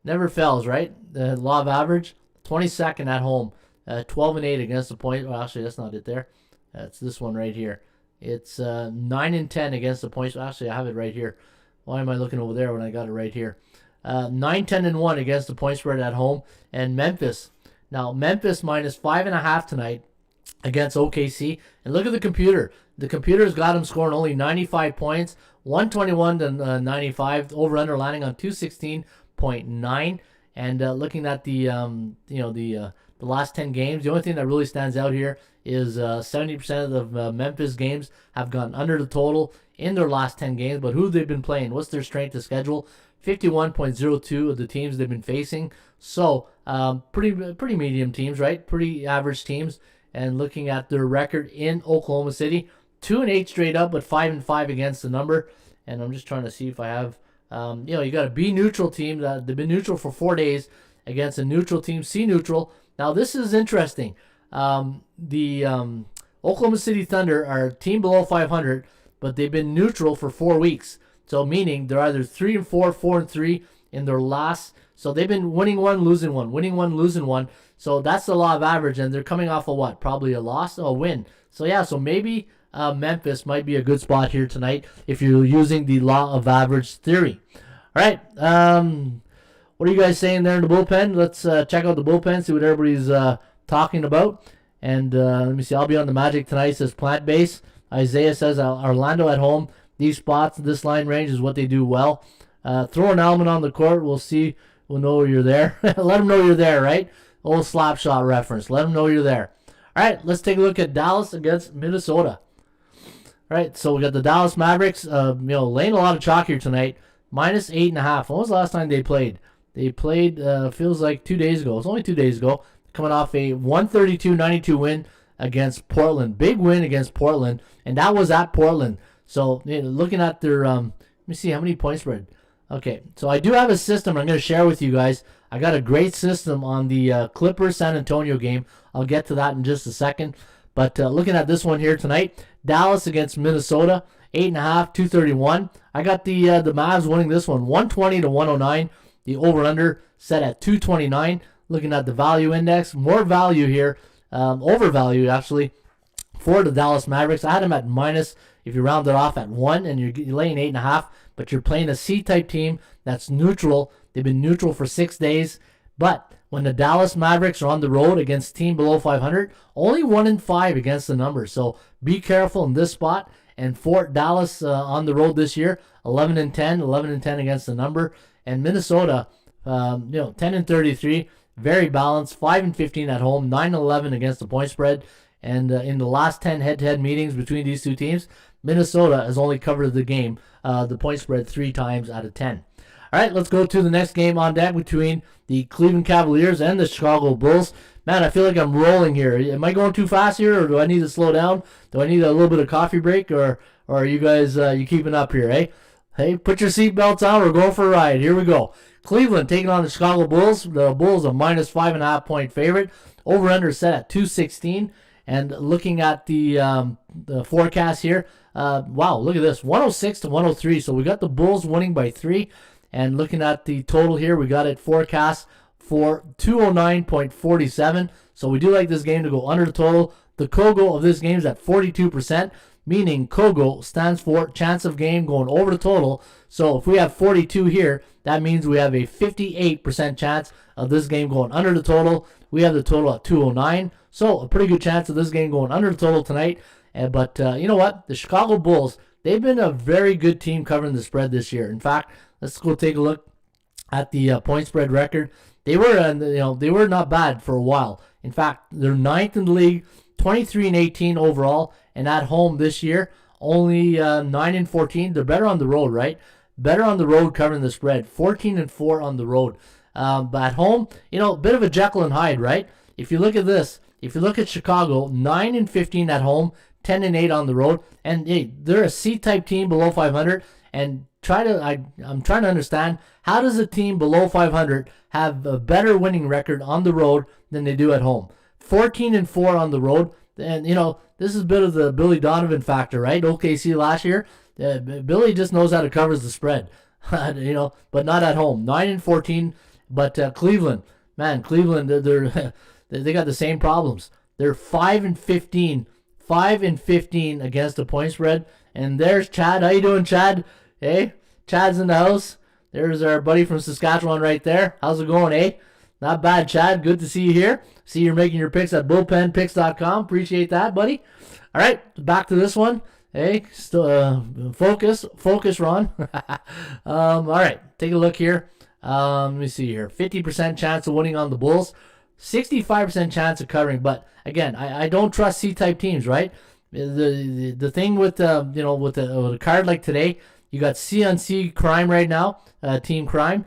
never fails, right? The law of average. 22nd at home, 12-8 against the point. Well, actually, that's not it there. That's this one right here. It's 9-10 against the points. Actually, I have it right here. Why am I looking over there when I got it right here? 9-10-1 against the point spread at home. And Memphis. Now, Memphis minus 5.5 tonight against OKC. And look at the computer. The computer's got them scoring only 95 points. 121 to 95. Over-under landing on 216.9. And looking at the last 10 games, the only thing that really stands out here is 70% of the Memphis games have gone under the total in their last 10 games. But who they've been playing? What's their strength of schedule? 51.02 of the teams they've been facing. So pretty medium teams, right? Pretty average teams. And looking at their record in Oklahoma City, 2-8 straight up, but 5-5 against the number. And I'm just trying to see if I have, you got a B neutral team that they've been neutral for 4 days against a neutral team, C neutral. Now this is interesting. The Oklahoma City Thunder are a team below 500, but they've been neutral for 4 weeks. So meaning they're either 3-4, 4-3 in their last. So they've been winning one, losing one, winning one, losing one. So that's the law of average, and they're coming off of what? Probably a loss, a win. So yeah, so maybe Memphis might be a good spot here tonight if you're using the law of average theory. All right. What are you guys saying there in the bullpen? Let's check out the bullpen, see what everybody's talking about. And let me see. I'll be on the Magic tonight. Says plant base. Isaiah says Orlando at home. These spots, this line range is what they do well. Throw an element on the court. We'll see. We'll know you're there. Let them know you're there, right? Old slap shot reference. Let them know you're there. All right, let's take a look at Dallas against Minnesota. All right, so we got the Dallas Mavericks. Laying a lot of chalk here tonight. Minus 8.5. When was the last time they played? They played, feels like 2 days ago. It's only 2 days ago. Coming off a 132-92 win against Portland. Big win against Portland, and that was at Portland. So, looking at their, let me see how many points spread. Okay, so I do have a system I'm going to share with you guys. I got a great system on the Clippers-San Antonio game. I'll get to that in just a second. But looking at this one here tonight, Dallas against Minnesota, 8.5, 231. I got the Mavs winning this one, 120 to 109. The over/under set at 229. Looking at the value index, more value here, overvalue actually, for the Dallas Mavericks. I had them at minus, if you round it off, at 1, and you're laying 8.5. But you're playing a C-type team that's neutral. They've been neutral for 6 days. But when the Dallas Mavericks are on the road against team below 500, only 1-5 against the number. So be careful in this spot. And for Dallas on the road this year, 11-10, 11-10 against the number. And Minnesota, 10-33, very balanced, 5-15 at home, 9-11 against the point spread. And in the last 10 head-to-head meetings between these two teams, Minnesota has only covered the game, the point spread 3 times out of 10. All right, let's go to the next game on deck between the Cleveland Cavaliers and the Chicago Bulls. Man, I feel like I'm rolling here. Am I going too fast here, or do I need to slow down? Do I need a little bit of coffee break, or are you guys you keeping up here, eh? Hey, put your seatbelts on. We're going for a ride. Here we go. Cleveland taking on the Chicago Bulls. The Bulls a minus 5.5 point favorite. Over/under set at 216. And looking at the forecast here, wow, look at this, 106 to 103. So we got the Bulls winning by 3. And looking at the total here, we got it forecast for 209.47. So we do like this game to go under the total. The COGO of this game is at 42%, meaning COGO stands for chance of game going over the total. So if we have 42 here, that means we have a 58% chance of this game going under the total. We have the total at 209. So a pretty good chance of this game going under the total tonight. But you know what? The Chicago Bulls, they've been a very good team covering the spread this year. In fact, let's go take a look at the point spread record. They were not bad for a while. In fact, they're 9th in the league, 23-18 overall, and at home this year, only 9-14. They're better on the road, right? Better on the road covering the spread, 14-4 on the road. But at home, a bit of a Jekyll and Hyde, right? If you look at this, if you look at Chicago, 9-15 at home, 10-8 on the road, and hey, they're a C-type team below 500. And I'm trying to understand, how does a team below 500 have a better winning record on the road than they do at home? 14-4 on the road, and this is a bit of the Billy Donovan factor, right? OKC last year, Billy just knows how to cover the spread, but not at home. 9-14, but Cleveland, man, Cleveland, they got the same problems. They're 5-15 against the point spread. And there's Chad. How you doing, Chad? Hey, Chad's in the house. There's our buddy from Saskatchewan right there. How's it going, eh? Not bad, Chad. Good to see you here. See you're making your picks at bullpenpicks.com. Appreciate that, buddy. All right, back to this one. Hey, still focus, Ron. All right, take a look here. Let me see here. 50% chance of winning on the Bulls. 65% chance of covering. But again, I don't trust C-type teams, right? The thing with with a card like today, you got C on C crime right now, team crime.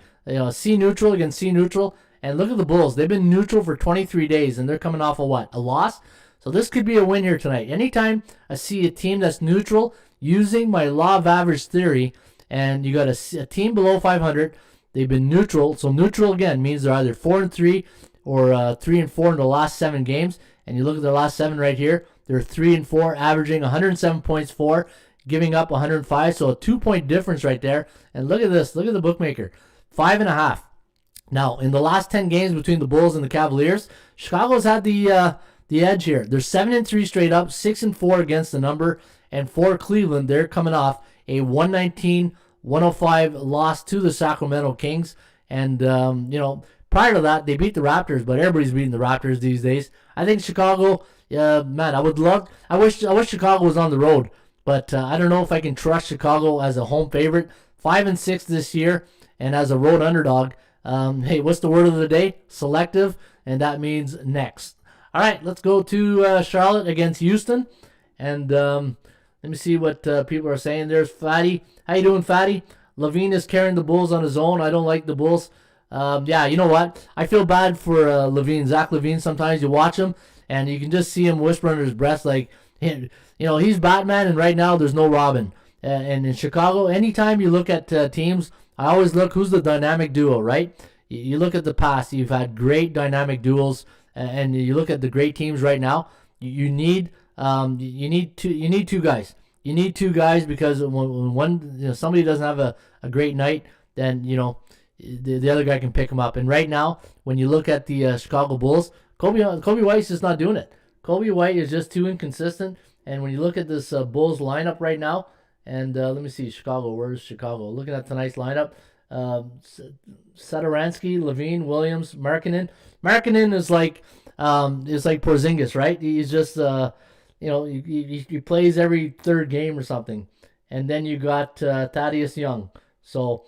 C neutral against C neutral, and look at the Bulls. They've been neutral for 23 days, and they're coming off of what? A loss. So this could be a win here tonight. Anytime I see a team that's neutral, using my law of average theory, and you got a team below 500, they've been neutral. So neutral again means they're either 4-3 or 3-4 in the last 7 games. And you look at their last 7 right here. They're 3-4, averaging 107 points for, giving up 105. So a 2-point difference right there. And look at this. Look at the bookmaker. 5.5. Now, in the last 10 games between the Bulls and the Cavaliers, Chicago's had the edge here. They're 7-3 straight up, 6-4 against the number. And for Cleveland, they're coming off a 119-105 loss to the Sacramento Kings. And, prior to that, they beat the Raptors, but everybody's beating the Raptors these days. I think Chicago, man, I wish Chicago was on the road, but I don't know if I can trust Chicago as a home favorite. 5-6 this year, and as a road underdog. Hey, what's the word of the day? Selective, and that means next. All right, let's go to Charlotte against Houston, and let me see what people are saying. There's Fatty. How you doing, Fatty? Levine is carrying the Bulls on his own. I don't like the Bulls. Yeah, you know what? I feel bad for Levine, Zach Levine. Sometimes you watch him, and you can just see him whisper under his breath, like, he's Batman, and right now there's no Robin. And in Chicago, anytime you look at teams, I always look who's the dynamic duo, right? You look at the past, you've had great dynamic duels, and you look at the great teams right now. You need two guys. You need 2 guys because when one somebody doesn't have a great night, then the other guy can pick him up. And right now, when you look at the Chicago Bulls, Kobe White's just not doing it. Kobe White is just too inconsistent. And when you look at this Bulls lineup right now, and let me see, Chicago, where's Chicago? Looking at tonight's lineup, Satoransky, Levine, Williams, Markkanen. Markkanen is like Porzingis, right? He's just he plays every 3rd game or something. And then you got Thaddeus Young. So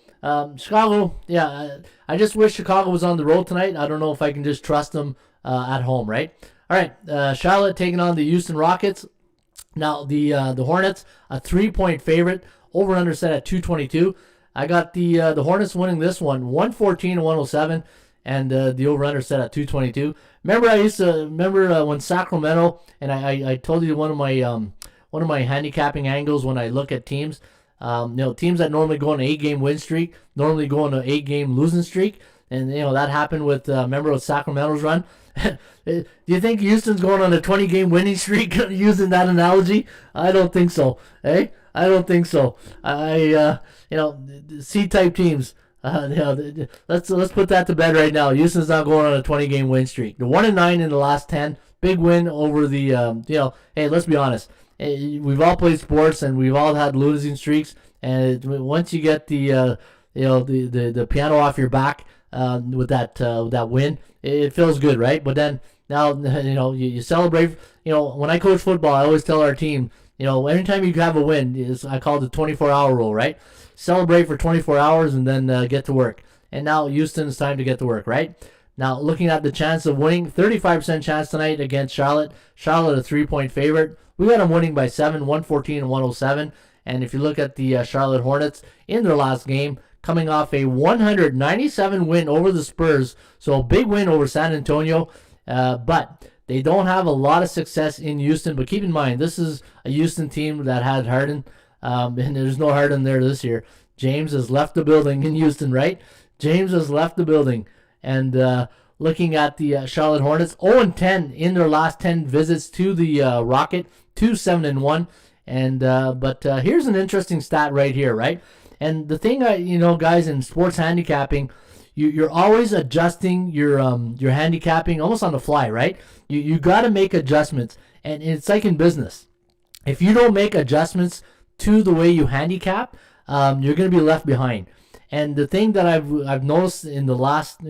Chicago, yeah, I just wish Chicago was on the road tonight. I don't know if I can just trust them at home, right? All right, Charlotte taking on the Houston Rockets. Now, the Hornets, a 3-point favorite, over-under set at 222. I got the Hornets winning this one, 114-107, and the over-under set at 222. Remember when Sacramento, and I told you one of my handicapping angles when I look at teams, teams that normally go on an 8-game win streak, normally go on an 8-game losing streak, and that happened with remember with Sacramento's run. Do you think Houston's going on a 20-game winning streak using that analogy? I don't think so. Hey, I don't think so. C-type teams. Let's put that to bed right now. Houston's not going on a 20-game win streak. They're 1-9 in the last 10. Big win over the. Hey, let's be honest. We've all played sports and we've all had losing streaks. And once you get the piano off your back with that win, it feels good, right? But then now you celebrate. When I coach football, I always tell our team, anytime you have a win, I call it the 24-hour rule, right? Celebrate for 24 hours and then get to work. And now Houston, it's time to get to work, right? Now looking at the chance of winning, 35% chance tonight against Charlotte. Charlotte a 3-point favorite. We got them winning by 7, 114-107. And if you look at the Charlotte Hornets in their last game, coming off a 197 win over the Spurs, so a big win over San Antonio, but they don't have a lot of success in Houston. But keep in mind, this is a Houston team that had Harden, and there's no Harden there this year. James has left the building in Houston, right? James has left the building. And looking at the Charlotte Hornets, 0-10 in their last 10 visits to the Rocket, 2-7-1. But here's an interesting stat right here, right? And the thing, guys, in sports handicapping, you're always adjusting your handicapping almost on the fly, right? You got to make adjustments, and it's like in business. If you don't make adjustments to the way you handicap, you're going to be left behind. And the thing that I've noticed in the last,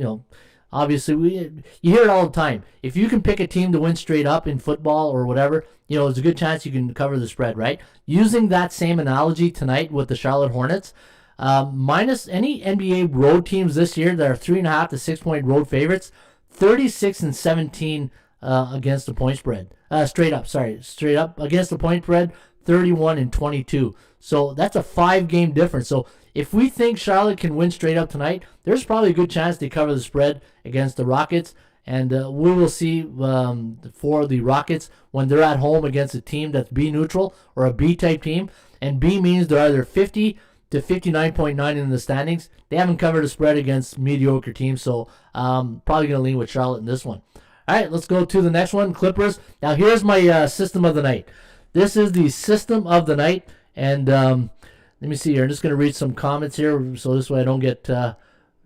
obviously you hear it all the time. If you can pick a team to win straight up in football or whatever, there's a good chance you can cover the spread, right? Using that same analogy tonight with the Charlotte Hornets, minus any NBA road teams this year that are 3.5 to 6-point road favorites, 36-17 against the point spread. Straight up against the point spread, 31-22. So that's a 5-game difference. So if we think Charlotte can win straight up tonight, there's probably a good chance they cover the spread against the Rockets. And we will see for the Rockets when they're at home against a team that's B neutral or a B-type team. And B means they're either 50 to 59.9 in the standings. They haven't covered a spread against mediocre teams, so probably going to lean with Charlotte in this one. All right, let's go to the next one, Clippers. Now, here's my system of the night. This is the system of the night. And let me see here. I'm just going to read some comments here so this way I don't get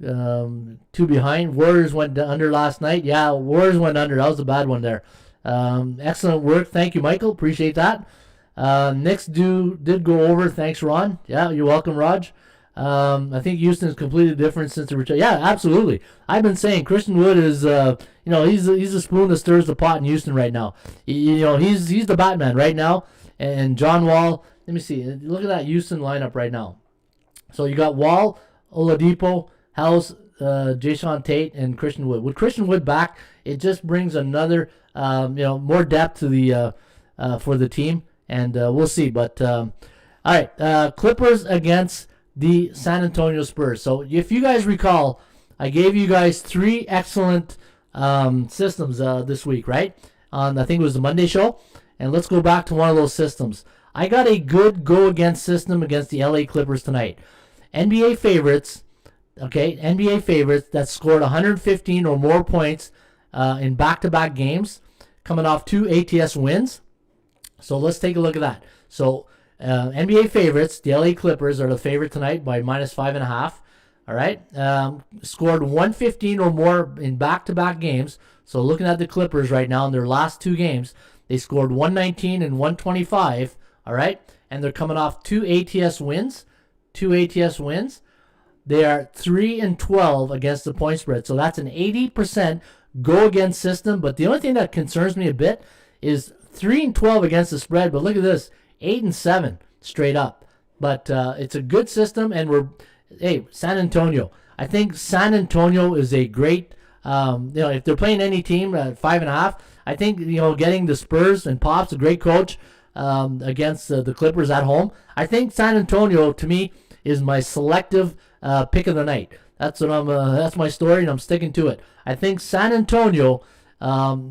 too behind. Warriors went under last night. Yeah, Warriors went under. That was a bad one there. Excellent work. Thank you, Michael. Appreciate that. Knicks did go over. Thanks, Ron. Yeah, you're welcome, Raj. I think Houston is completely different since the return. Yeah, absolutely. I've been saying Christian Wood is, he's a spoon that stirs the pot in Houston right now. He's the Batman right now. And John Wall. Let me see. Look at that Houston lineup right now. So you got Wall, Oladipo, House, Jason Tate, and Christian Wood. With Christian Wood back, it just brings another, more depth to the for the team, and we'll see. But all right, Clippers against the San Antonio Spurs. So if you guys recall, I gave you guys 3 excellent systems this week, right? On I think it was the Monday show, and let's go back to one of those systems. I got a good go-against system against the LA Clippers tonight. NBA favorites, NBA favorites that scored 115 or more points in back-to-back games, coming off 2 ATS wins. So let's take a look at that. So NBA favorites, the LA Clippers are the favorite tonight by -5.5. All right, scored 115 or more in back-to-back games. So looking at the Clippers right now in their last 2 games, they scored 119 and 125. All right, and they're coming off 2 ATS wins. 2 ATS wins. They are 3-12 against the point spread. So that's an 80% go against system. But the only thing that concerns me a bit is 3-12 against the spread. But look at this, 8-7 straight up. But it's a good system, and San Antonio. I think San Antonio is a great. If they're playing any team at 5.5, I think, getting the Spurs and Pop's a great coach against the Clippers at home. I think San Antonio, to me, is my selective pick of the night. That's that's my story, and I'm sticking to it. I think San Antonio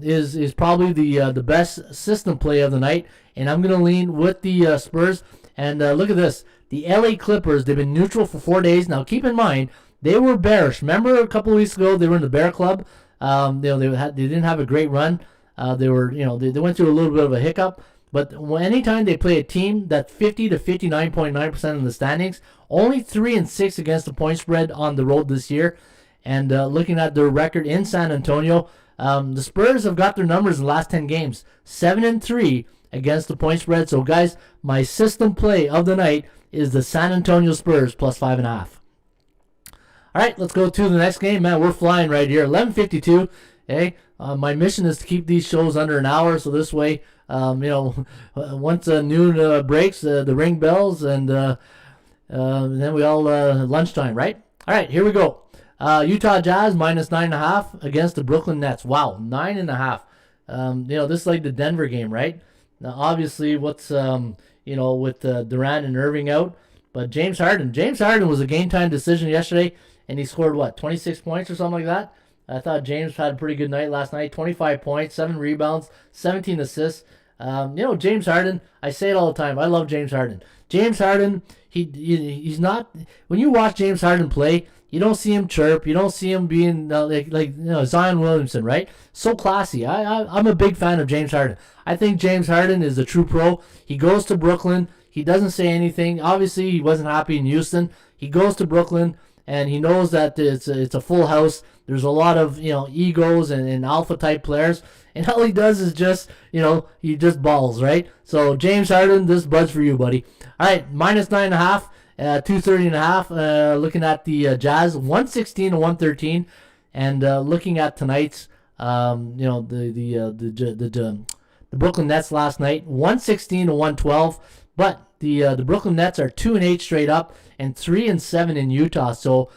is probably the best system play of the night, and I'm going to lean with the Spurs. And look at this. The LA Clippers, they've been neutral for 4 days. Now, keep in mind, they were bearish. Remember a couple of weeks ago, they were in the Bear Club. They didn't have a great run. They went through a little bit of a hiccup. But anytime they play a team that's 50 to 59.9% in the standings, only 3-6 against the point spread on the road this year. And looking at their record in San Antonio, the Spurs have got their numbers in the last 10 games, 7-3 against the point spread. So, guys, my system play of the night is the San Antonio Spurs plus 5.5. All right, let's go to the next game. Man, we're flying right here. 11:52. Hey, my mission is to keep these shows under an hour, so this way, once noon breaks, the ring bells, and then we all lunchtime, right? All right, here we go. Utah Jazz minus 9.5 against the Brooklyn Nets. Wow, 9.5. This is like the Denver game, right? Now, obviously, what's with Durant and Irving out, but James Harden was a game time decision yesterday, and he scored 26 points or something like that. I thought James had a pretty good night last night. 25 points, 7 rebounds, 17 assists. James Harden, I say it all the time. I love James Harden. James Harden, he's not. When you watch James Harden play, you don't see him chirp. You don't see him being like Zion Williamson, right? So classy. I'm a big fan of James Harden. I think James Harden is a true pro. He goes to Brooklyn. He doesn't say anything. Obviously, he wasn't happy in Houston. He goes to Brooklyn, and he knows that it's a full house. There's a lot of egos and alpha type players, and all he does is just he just balls, right? So James Harden, this bud's for you, buddy. All right, minus 9.5. 230.5. Looking at the Jazz, 116 to 113, and looking at tonight's, the Brooklyn Nets last night, 116 to 112. But the Brooklyn Nets are 2-8 straight up and 3-7 in Utah. So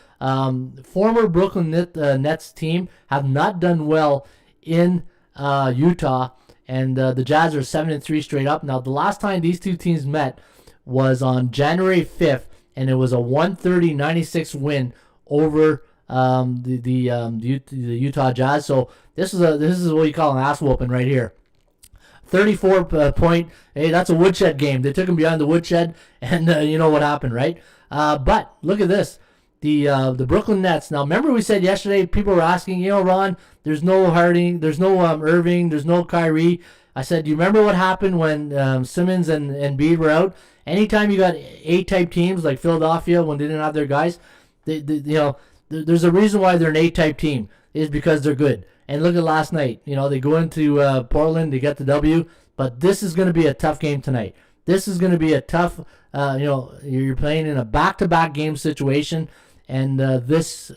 former Brooklyn Nets team have not done well in Utah, and the Jazz are 7-3 straight up. Now the last time these two teams met was on January 5th, and it was a 130-96 win over the Utah Jazz. So this is what you call an ass whooping right here. 34 point. Hey, that's a woodshed game. They took him behind the woodshed, and you know what happened, right? But look at this. The Brooklyn Nets. Now, remember we said yesterday, people were asking, Ron, there's no Harding, there's no Irving, there's no Kyrie. I said, do you remember what happened when Simmons and Embiid were out? Anytime you got A-type teams like Philadelphia, when they didn't have their guys, there's a reason why they're an A-type team. Is because they're good. And look at last night. They go into Portland, they get the W. But this is going to be a tough game tonight. This is going to be a tough, you're playing in a back-to-back game situation. And this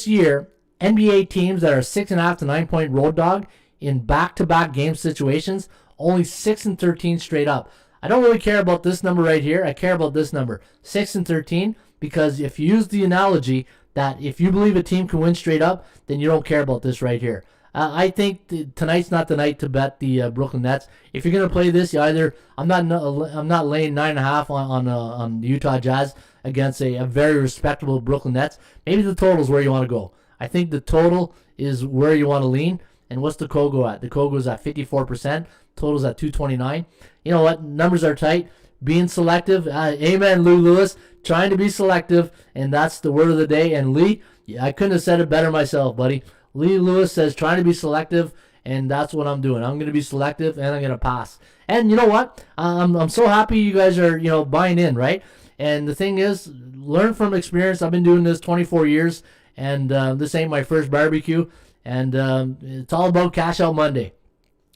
year, NBA teams that are 6.5 to 9 point road dog in back-to-back game situations, only 6-13 straight up. I don't really care about this number right here. I care about this number, 6-13, because if you use the analogy that if you believe a team can win straight up, then you don't care about this right here. I think tonight's not the night to bet the Brooklyn Nets. If you're gonna play this, I'm not laying 9.5 on the Utah Jazz against a very respectable Brooklyn Nets. Maybe the total is where you want to go. I think the total is where you want to lean. And what's the Kogo at? The Kogo is at 54%. Total's at 229. You know what? Numbers are tight. Being selective. Amen, Lou Lewis. Trying to be selective, and that's the word of the day. And Lee, I couldn't have said it better myself, buddy. Lee Lewis says trying to be selective, and that's what I'm doing. I'm going to be selective, and I'm going to pass. And you know what? I'm so happy you guys are buying in, right? And the thing is, learn from experience. I've been doing this 24 years, and this ain't my first barbecue. And it's all about Cash Out Monday.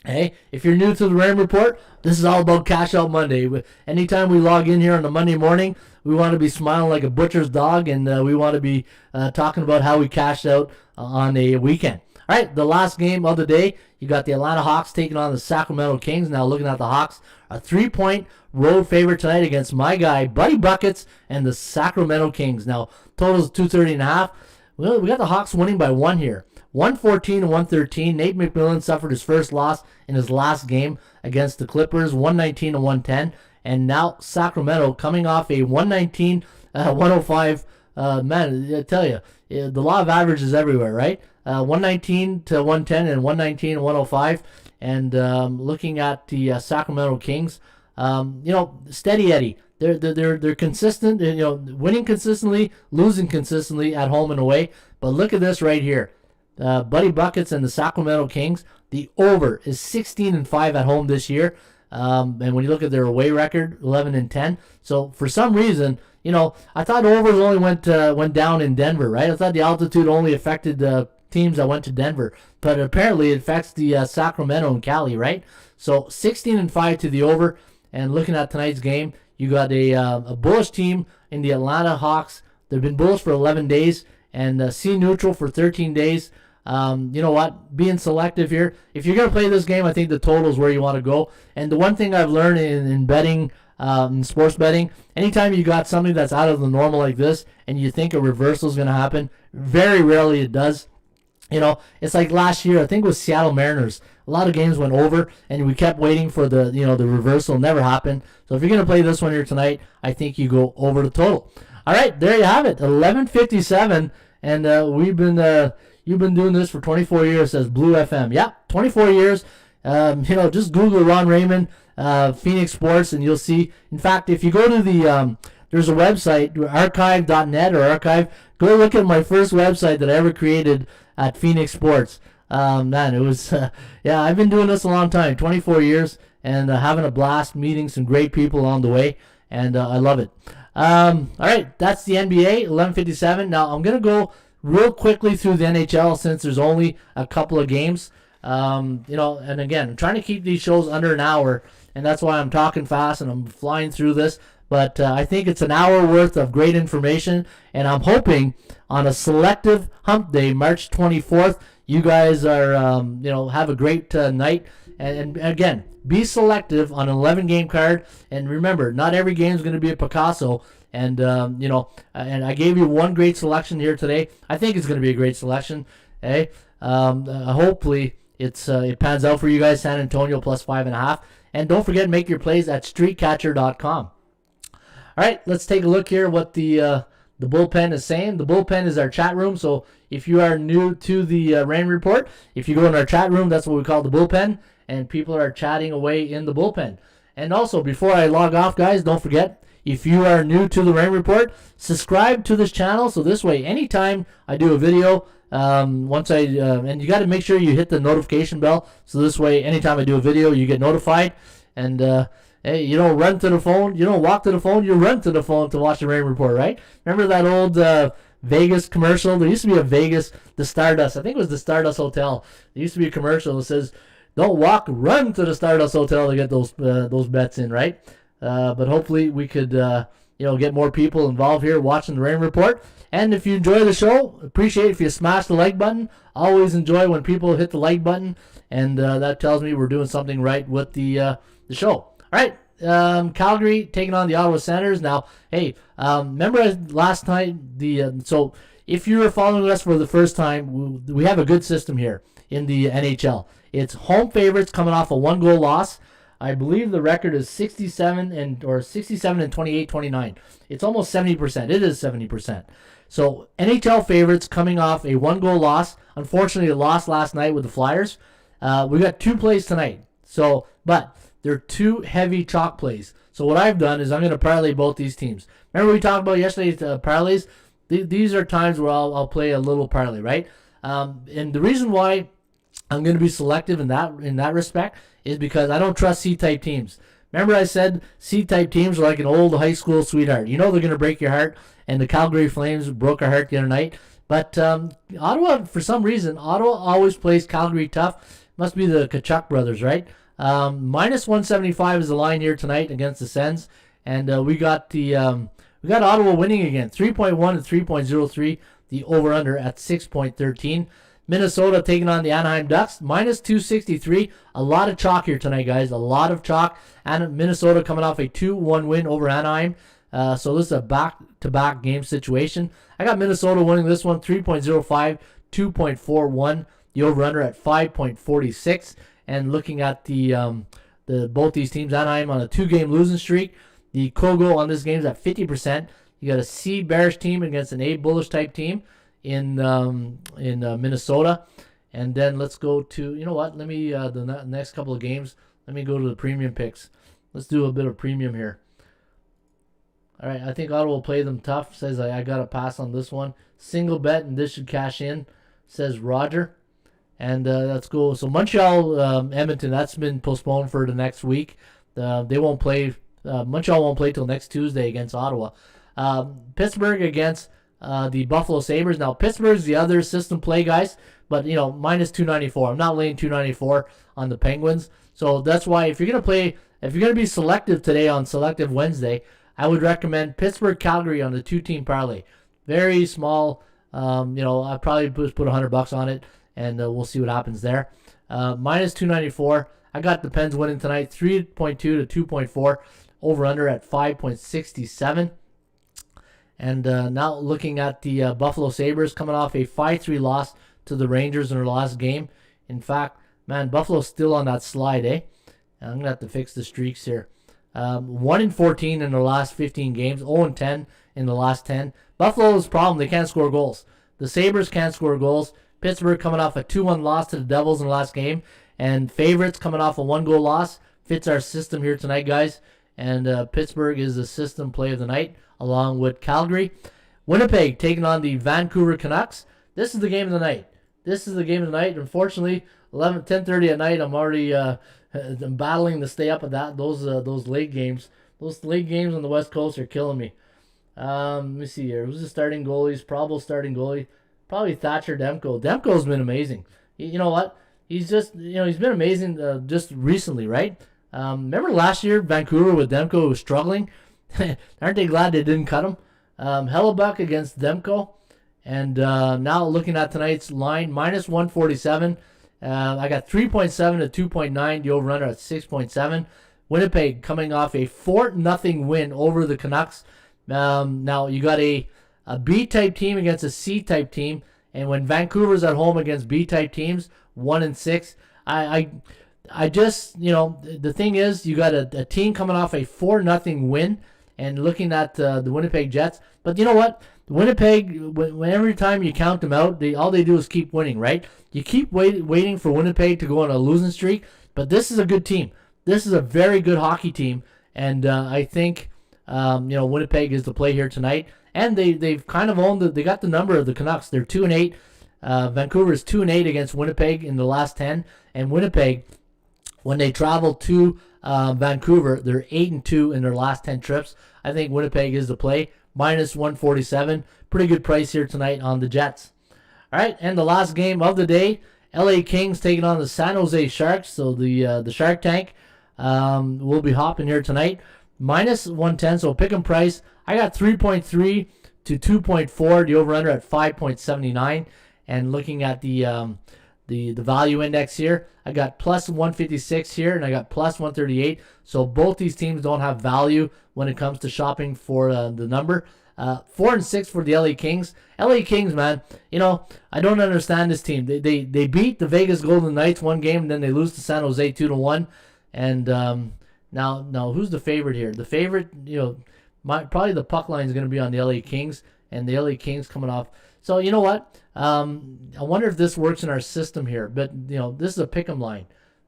Hey, if you're new to the Raymond Report, this is all about Cash Out Monday. Anytime we log in here on a Monday morning, we want to be smiling like a butcher's dog, and we want to be talking about how we cashed out on a weekend. All right, the last game of the day, you got the Atlanta Hawks taking on the Sacramento Kings. Now looking at the Hawks, a 3-point road favorite tonight against my guy, Buddy Buckets, and the Sacramento Kings. Now, total is 230.5. Well, we got the Hawks winning by 1 here. 114 and 113. Nate McMillan suffered his first loss in his last game against the Clippers, 119 and 110. And now Sacramento coming off a 119, 105. Man, I tell you, the law of averages everywhere, right? 119 to 110 and 119 and 105. And looking at the Sacramento Kings, steady Eddie. They're consistent, winning consistently, losing consistently at home and away. But look at this right here. Buddy Buckets and the Sacramento Kings, the over is 16 and 5 at home this year. And when you look at their away record, 11 and 10. So for some reason, I thought overs only went down in Denver, right? I thought the altitude only affected the teams that went to Denver, but apparently it affects the Sacramento and Cali, right? So 16 and 5 to the over. And looking at tonight's game, you got a bullish team in the Atlanta Hawks. They've been bullish for 11 days and C neutral for 13 days. You know what? Being selective here. If you're going to play this game, I think the total is where you want to go. And the one thing I've learned in betting, in sports betting, anytime you got something that's out of the normal like this and you think a reversal is going to happen, very rarely it does. It's like last year, I think it was Seattle Mariners. A lot of games went over, and we kept waiting for the reversal. Never happened. So if you're going to play this one here tonight, I think you go over the total. All right, there you have it, 11:57, and you've been doing this for 24 years, says Blue FM. Yeah, 24 years. Just Google Ron Raymond, Phoenix Sports, and you'll see. In fact, if you go to the there's a website, archive.net or archive. Go look at my first website that I ever created at Phoenix Sports. Man, it was, I've been doing this a long time, 24 years, and having a blast, meeting some great people along the way, and I love it. All right, that's the NBA, 11:57. Now, I'm going to go real quickly through the NHL since there's only a couple of games. And again, I'm trying to keep these shows under an hour, and that's why I'm talking fast and I'm flying through this. But I think it's an hour worth of great information, and I'm hoping on a selective hump day, March 24th, you guys are, have a great night. And again, be selective on an 11-game card. And remember, not every game is going to be a Picasso. And, and I gave you one great selection here today. I think it's going to be a great selection. Hey, hopefully it pans out for you guys. San Antonio plus 5.5. And don't forget, make your plays at streakcatcher.com. All right, let's take a look here what the bullpen is saying. The bullpen is our chat room, so if you are new to the Rain Report, if you go in our chat room, that's what we call the bullpen, and people are chatting away in the bullpen. And also, before I log off, guys, don't forget, if you are new to the Rain Report, subscribe to this channel, so this way, anytime I do a video, and you got to make sure you hit the notification bell, so this way, anytime I do a video, you get notified, and hey, you don't run to the phone. You don't walk to the phone. You run to the phone to watch the Rain Report, right? Remember that old Vegas commercial? There used to be a Vegas, the Stardust. I think it was the Stardust Hotel. There used to be a commercial that says, "Don't walk, run to the Stardust Hotel to get those bets in," right? But hopefully we could get more people involved here watching the Rain Report. And if you enjoy the show, appreciate it if you smash the like button. Always enjoy when people hit the like button, and that tells me we're doing something right with the show. All right, Calgary taking on the Ottawa Senators. Now, hey, remember last night, so if you were following us for the first time, we have a good system here in the NHL. It's home favorites coming off a 1-goal loss. I believe the record is 67 and 28-29. It's almost 70%. It is 70%. So NHL favorites coming off a 1-goal loss. Unfortunately, they lost last night with the Flyers. We got 2 plays tonight. But they're 2 heavy chalk plays. So what I've done is I'm going to parlay both these teams. Remember we talked about yesterday's parlays? These are times where I'll play a little parlay, right? And the reason why I'm going to be selective in that respect is because I don't trust C-type teams. Remember I said C-type teams are like an old high school sweetheart. You know they're going to break your heart, and the Calgary Flames broke our heart the other night. But Ottawa, for some reason, Ottawa always plays Calgary tough. Must be the Kachuk brothers, right? Minus 175 is the line here tonight against the Sens, and we got Ottawa winning again, 3.1 and 3.03. The over/under at 6.13. Minnesota taking on the Anaheim Ducks, minus 263. A lot of chalk here tonight, guys. A lot of chalk. And Minnesota coming off a 2-1 win over Anaheim. So this is a back-to-back game situation. I got Minnesota winning this one 3.05, 2.41. The over-under at 5.46. And looking at the both these teams, Anaheim on a 2-game losing streak. The Kogo on this game is at 50%. You got a C bearish team against an A bullish type team in Minnesota. And then let's go to, you know what? Let me the next couple of games. Let me go to the premium picks. Let's do a bit of premium here. All right, I think Ottawa will play them tough. Says I got to pass on this one. Single bet, and this should cash in, says Roger. And let's go. So Montreal, Edmonton, that's been postponed for the next week. They won't play. Montreal won't play till next Tuesday against Ottawa. Pittsburgh against the Buffalo Sabres. Now, Pittsburgh's the other system play, guys. But, you know, minus 294. I'm not laying 294 on the Penguins. So that's why if you're going to be selective today on Selective Wednesday, I would recommend Pittsburgh-Calgary on the 2-team parlay. Very small. I probably just put $100 on it, and we'll see what happens there. Minus 294. I got the Pens winning tonight, 3.2 to 2.4. Over-under at 5.67. And now looking at the Buffalo Sabres coming off a 5-3 loss to the Rangers in their last game. In fact, man, Buffalo's still on that slide, eh? I'm going to have to fix the streaks here. 1-14 in their last 15 games, 0-10 in the last 10. Buffalo's problem, they can't score goals. The Sabres can't score goals. Pittsburgh coming off a 2-1 loss to the Devils in the last game. And favorites coming off a 1-goal loss. Fits our system here tonight, guys. And Pittsburgh is the system play of the night, along with Calgary. Winnipeg taking on the Vancouver Canucks. This is the game of the night. Unfortunately, 10:30 at night, I'm already I'm battling to stay up at that. Those late games. Those late games on the West Coast are killing me. Let me see here. Who's the starting goalies? Probable starting goalie. Probably Thatcher Demko. Demko's been amazing. You know what? He's been amazing just recently, right? Remember last year, Vancouver with Demko was struggling? Aren't they glad they didn't cut him? Hellebuck against Demko. And now looking at tonight's line, minus 147. I got 3.7 to 2.9. The over-under at 6.7. Winnipeg coming off a 4-0 win over the Canucks. Now you got a B-type team against a C-type team. And when Vancouver's at home against B-type teams, 1-6. I just, the thing is, you got a team coming off a 4-0 win and looking at the Winnipeg Jets. But you know what? Winnipeg, every time you count them out, all they do is keep winning, right? You keep waiting for Winnipeg to go on a losing streak, but this is a good team. This is a very good hockey team, and I think Winnipeg is the play here tonight. And they've kind of owned they got the number of the Canucks. They're 2-8. Vancouver is 2-8 against Winnipeg in the last 10, and Winnipeg, when they travel to Vancouver, they're 8-2 in their last 10 trips. I think Winnipeg is the play. Minus 147. Pretty good price here tonight on the Jets. All right, and the last game of the day, LA Kings taking on the San Jose Sharks. So the Shark Tank will be hopping here tonight. Minus 110, so pick 'em price. I got 3.3 to 2.4. The over-under at 5.79. And looking at the value index here, I got plus 156 here, and I got plus 138. So both these teams don't have value when it comes to shopping for the number. 4-6 for the LA Kings. LA Kings, man, I don't understand this team. They beat the Vegas Golden Knights one game, and then they lose to San Jose 2-1. And now who's the favorite here? The favorite, probably the puck line is going to be on the LA Kings, and the LA Kings coming off. So you know what? I wonder if this works in our system here. But this is a pick'em line,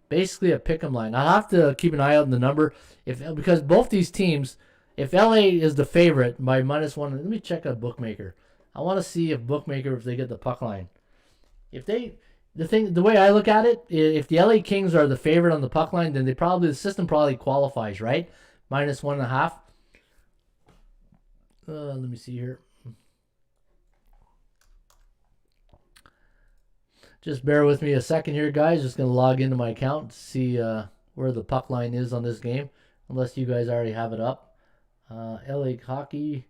basically a pick'em line. I have to keep an eye out on the number because both these teams, if LA is the favorite by minus 1, let me check a bookmaker. I want to see if they get the puck line. The way I look at it, if the LA Kings are the favorite on the puck line, then the system probably qualifies, right? Minus 1.5. Let me see here. Just bear with me a second here, guys. Just going to log into my account to see where the puck line is on this game, unless you guys already have it up. LA Hockey.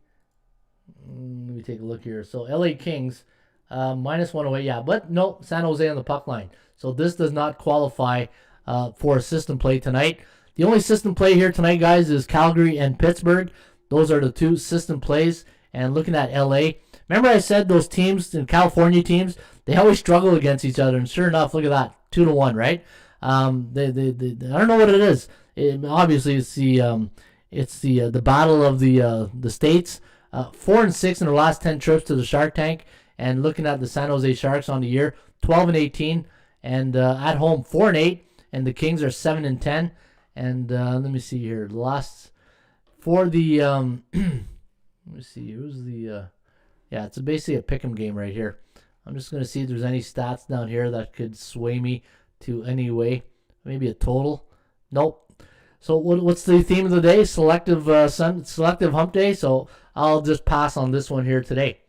Let me take a look here. So LA Kings, minus 108. Yeah, but no, San Jose on the puck line. So this does not qualify for a system play tonight. The only system play here tonight, guys, is Calgary and Pittsburgh. Those are the two system plays. And looking at LA, remember I said those teams, the California teams, they always struggle against each other. And sure enough, look at that, 2-1, right? I don't know what it is. Obviously, it's the battle of the states. 4-6 in their last 10 trips to the Shark Tank. And looking at the San Jose Sharks on the year, 12-18, and at home 4-8, and the Kings are 7-10. And let me see here. The last for the let me see. Who's the yeah? It's basically a pick'em game right here. I'm just gonna see if there's any stats down here that could sway me to any way. Maybe a total. Nope. So what's the theme of the day? Selective hump day. So I'll just pass on this one here today.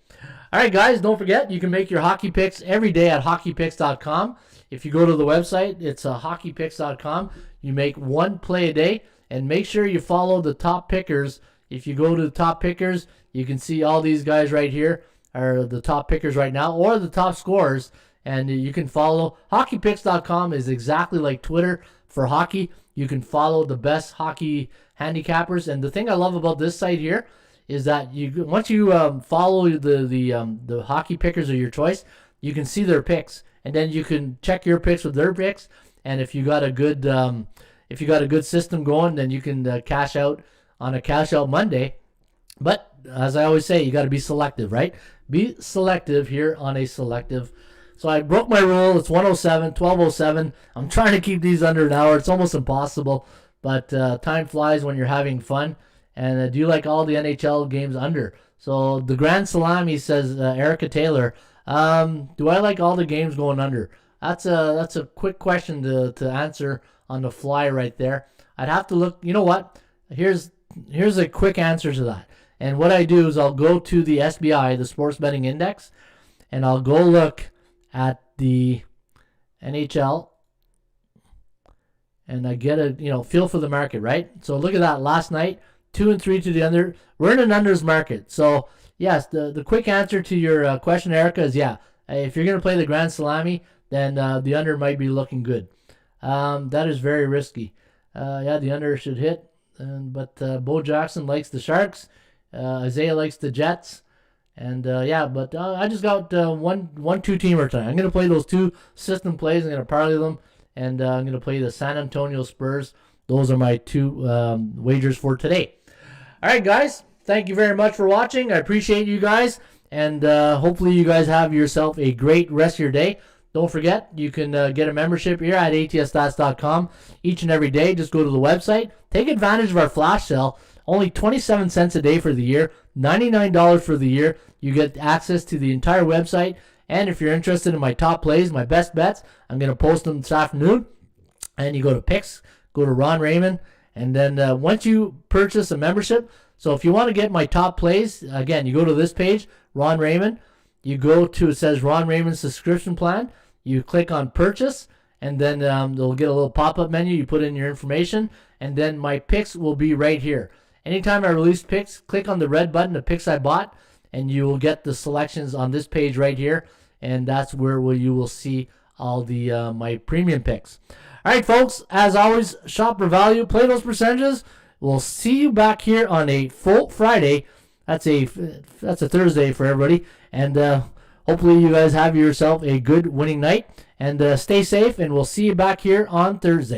All right, guys, don't forget, you can make your hockey picks every day at hockeypicks.com. If you go to the website, it's hockeypicks.com. You make one play a day, and make sure you follow the top pickers. If you go to the top pickers, you can see all these guys right here are the top pickers right now, or the top scorers, and you can follow. Hockeypicks.com is exactly like Twitter for hockey. You can follow the best hockey handicappers, and the thing I love about this site here is that once you follow the hockey pickers of your choice, you can see their picks, and then you can check your picks with their picks. And if you got a good system going, then you can cash out on a cash out Monday. But as I always say, you got to be selective, right? Be selective here on a selective. So I broke my rule. It's 107, 12:07. I'm trying to keep these under an hour. It's almost impossible, but time flies when you're having fun. And do you like all the NHL games under? So the Grand Salami says, Erica Taylor, do I like all the games going under? That's a quick question to answer on the fly right there. I'd have to look. You know what? Here's a quick answer to that. And what I do is I'll go to the SBI, the Sports Betting Index, and I'll go look at the NHL, and I get a feel for the market, right? So look at that last night. 2 and 3 to the under. We're in an unders market. So, yes, the quick answer to your question, Erica, is yeah. If you're going to play the Grand Salami, then the under might be looking good. That is very risky. Yeah, the under should hit. But Bo Jackson likes the Sharks. Isaiah likes the Jets. And, yeah, but I just got one two-teamer tonight. I'm going to play those two system plays. I'm going to parlay them. And I'm going to play the San Antonio Spurs. Those are my two wagers for today. All right, guys. Thank you very much for watching. I appreciate you guys. And hopefully you guys have yourself a great rest of your day. Don't forget, you can get a membership here at atsstats.com each and every day. Just go to the website. Take advantage of our flash sale. Only 27 cents a day for the year. $99 for the year. You get access to the entire website. And if you're interested in my top plays, my best bets, I'm going to post them this afternoon. And you go to picks, go to Ron Raymond. And then once you purchase a membership, so if you want to get my top plays, again, you go to this page, Ron Raymond. You go to, it says Ron Raymond subscription plan. You click on purchase, and then they'll get a little pop-up menu. You put in your information, and then my picks will be right here. Anytime I release picks, click on the red button, the picks I bought, and you will get the selections on this page right here, and that's where you will see all the my premium picks. All right, folks, as always, shop for value, play those percentages. We'll see you back here on a full Friday. That's a Thursday for everybody, and hopefully you guys have yourself a good winning night, and stay safe, and we'll see you back here on Thursday.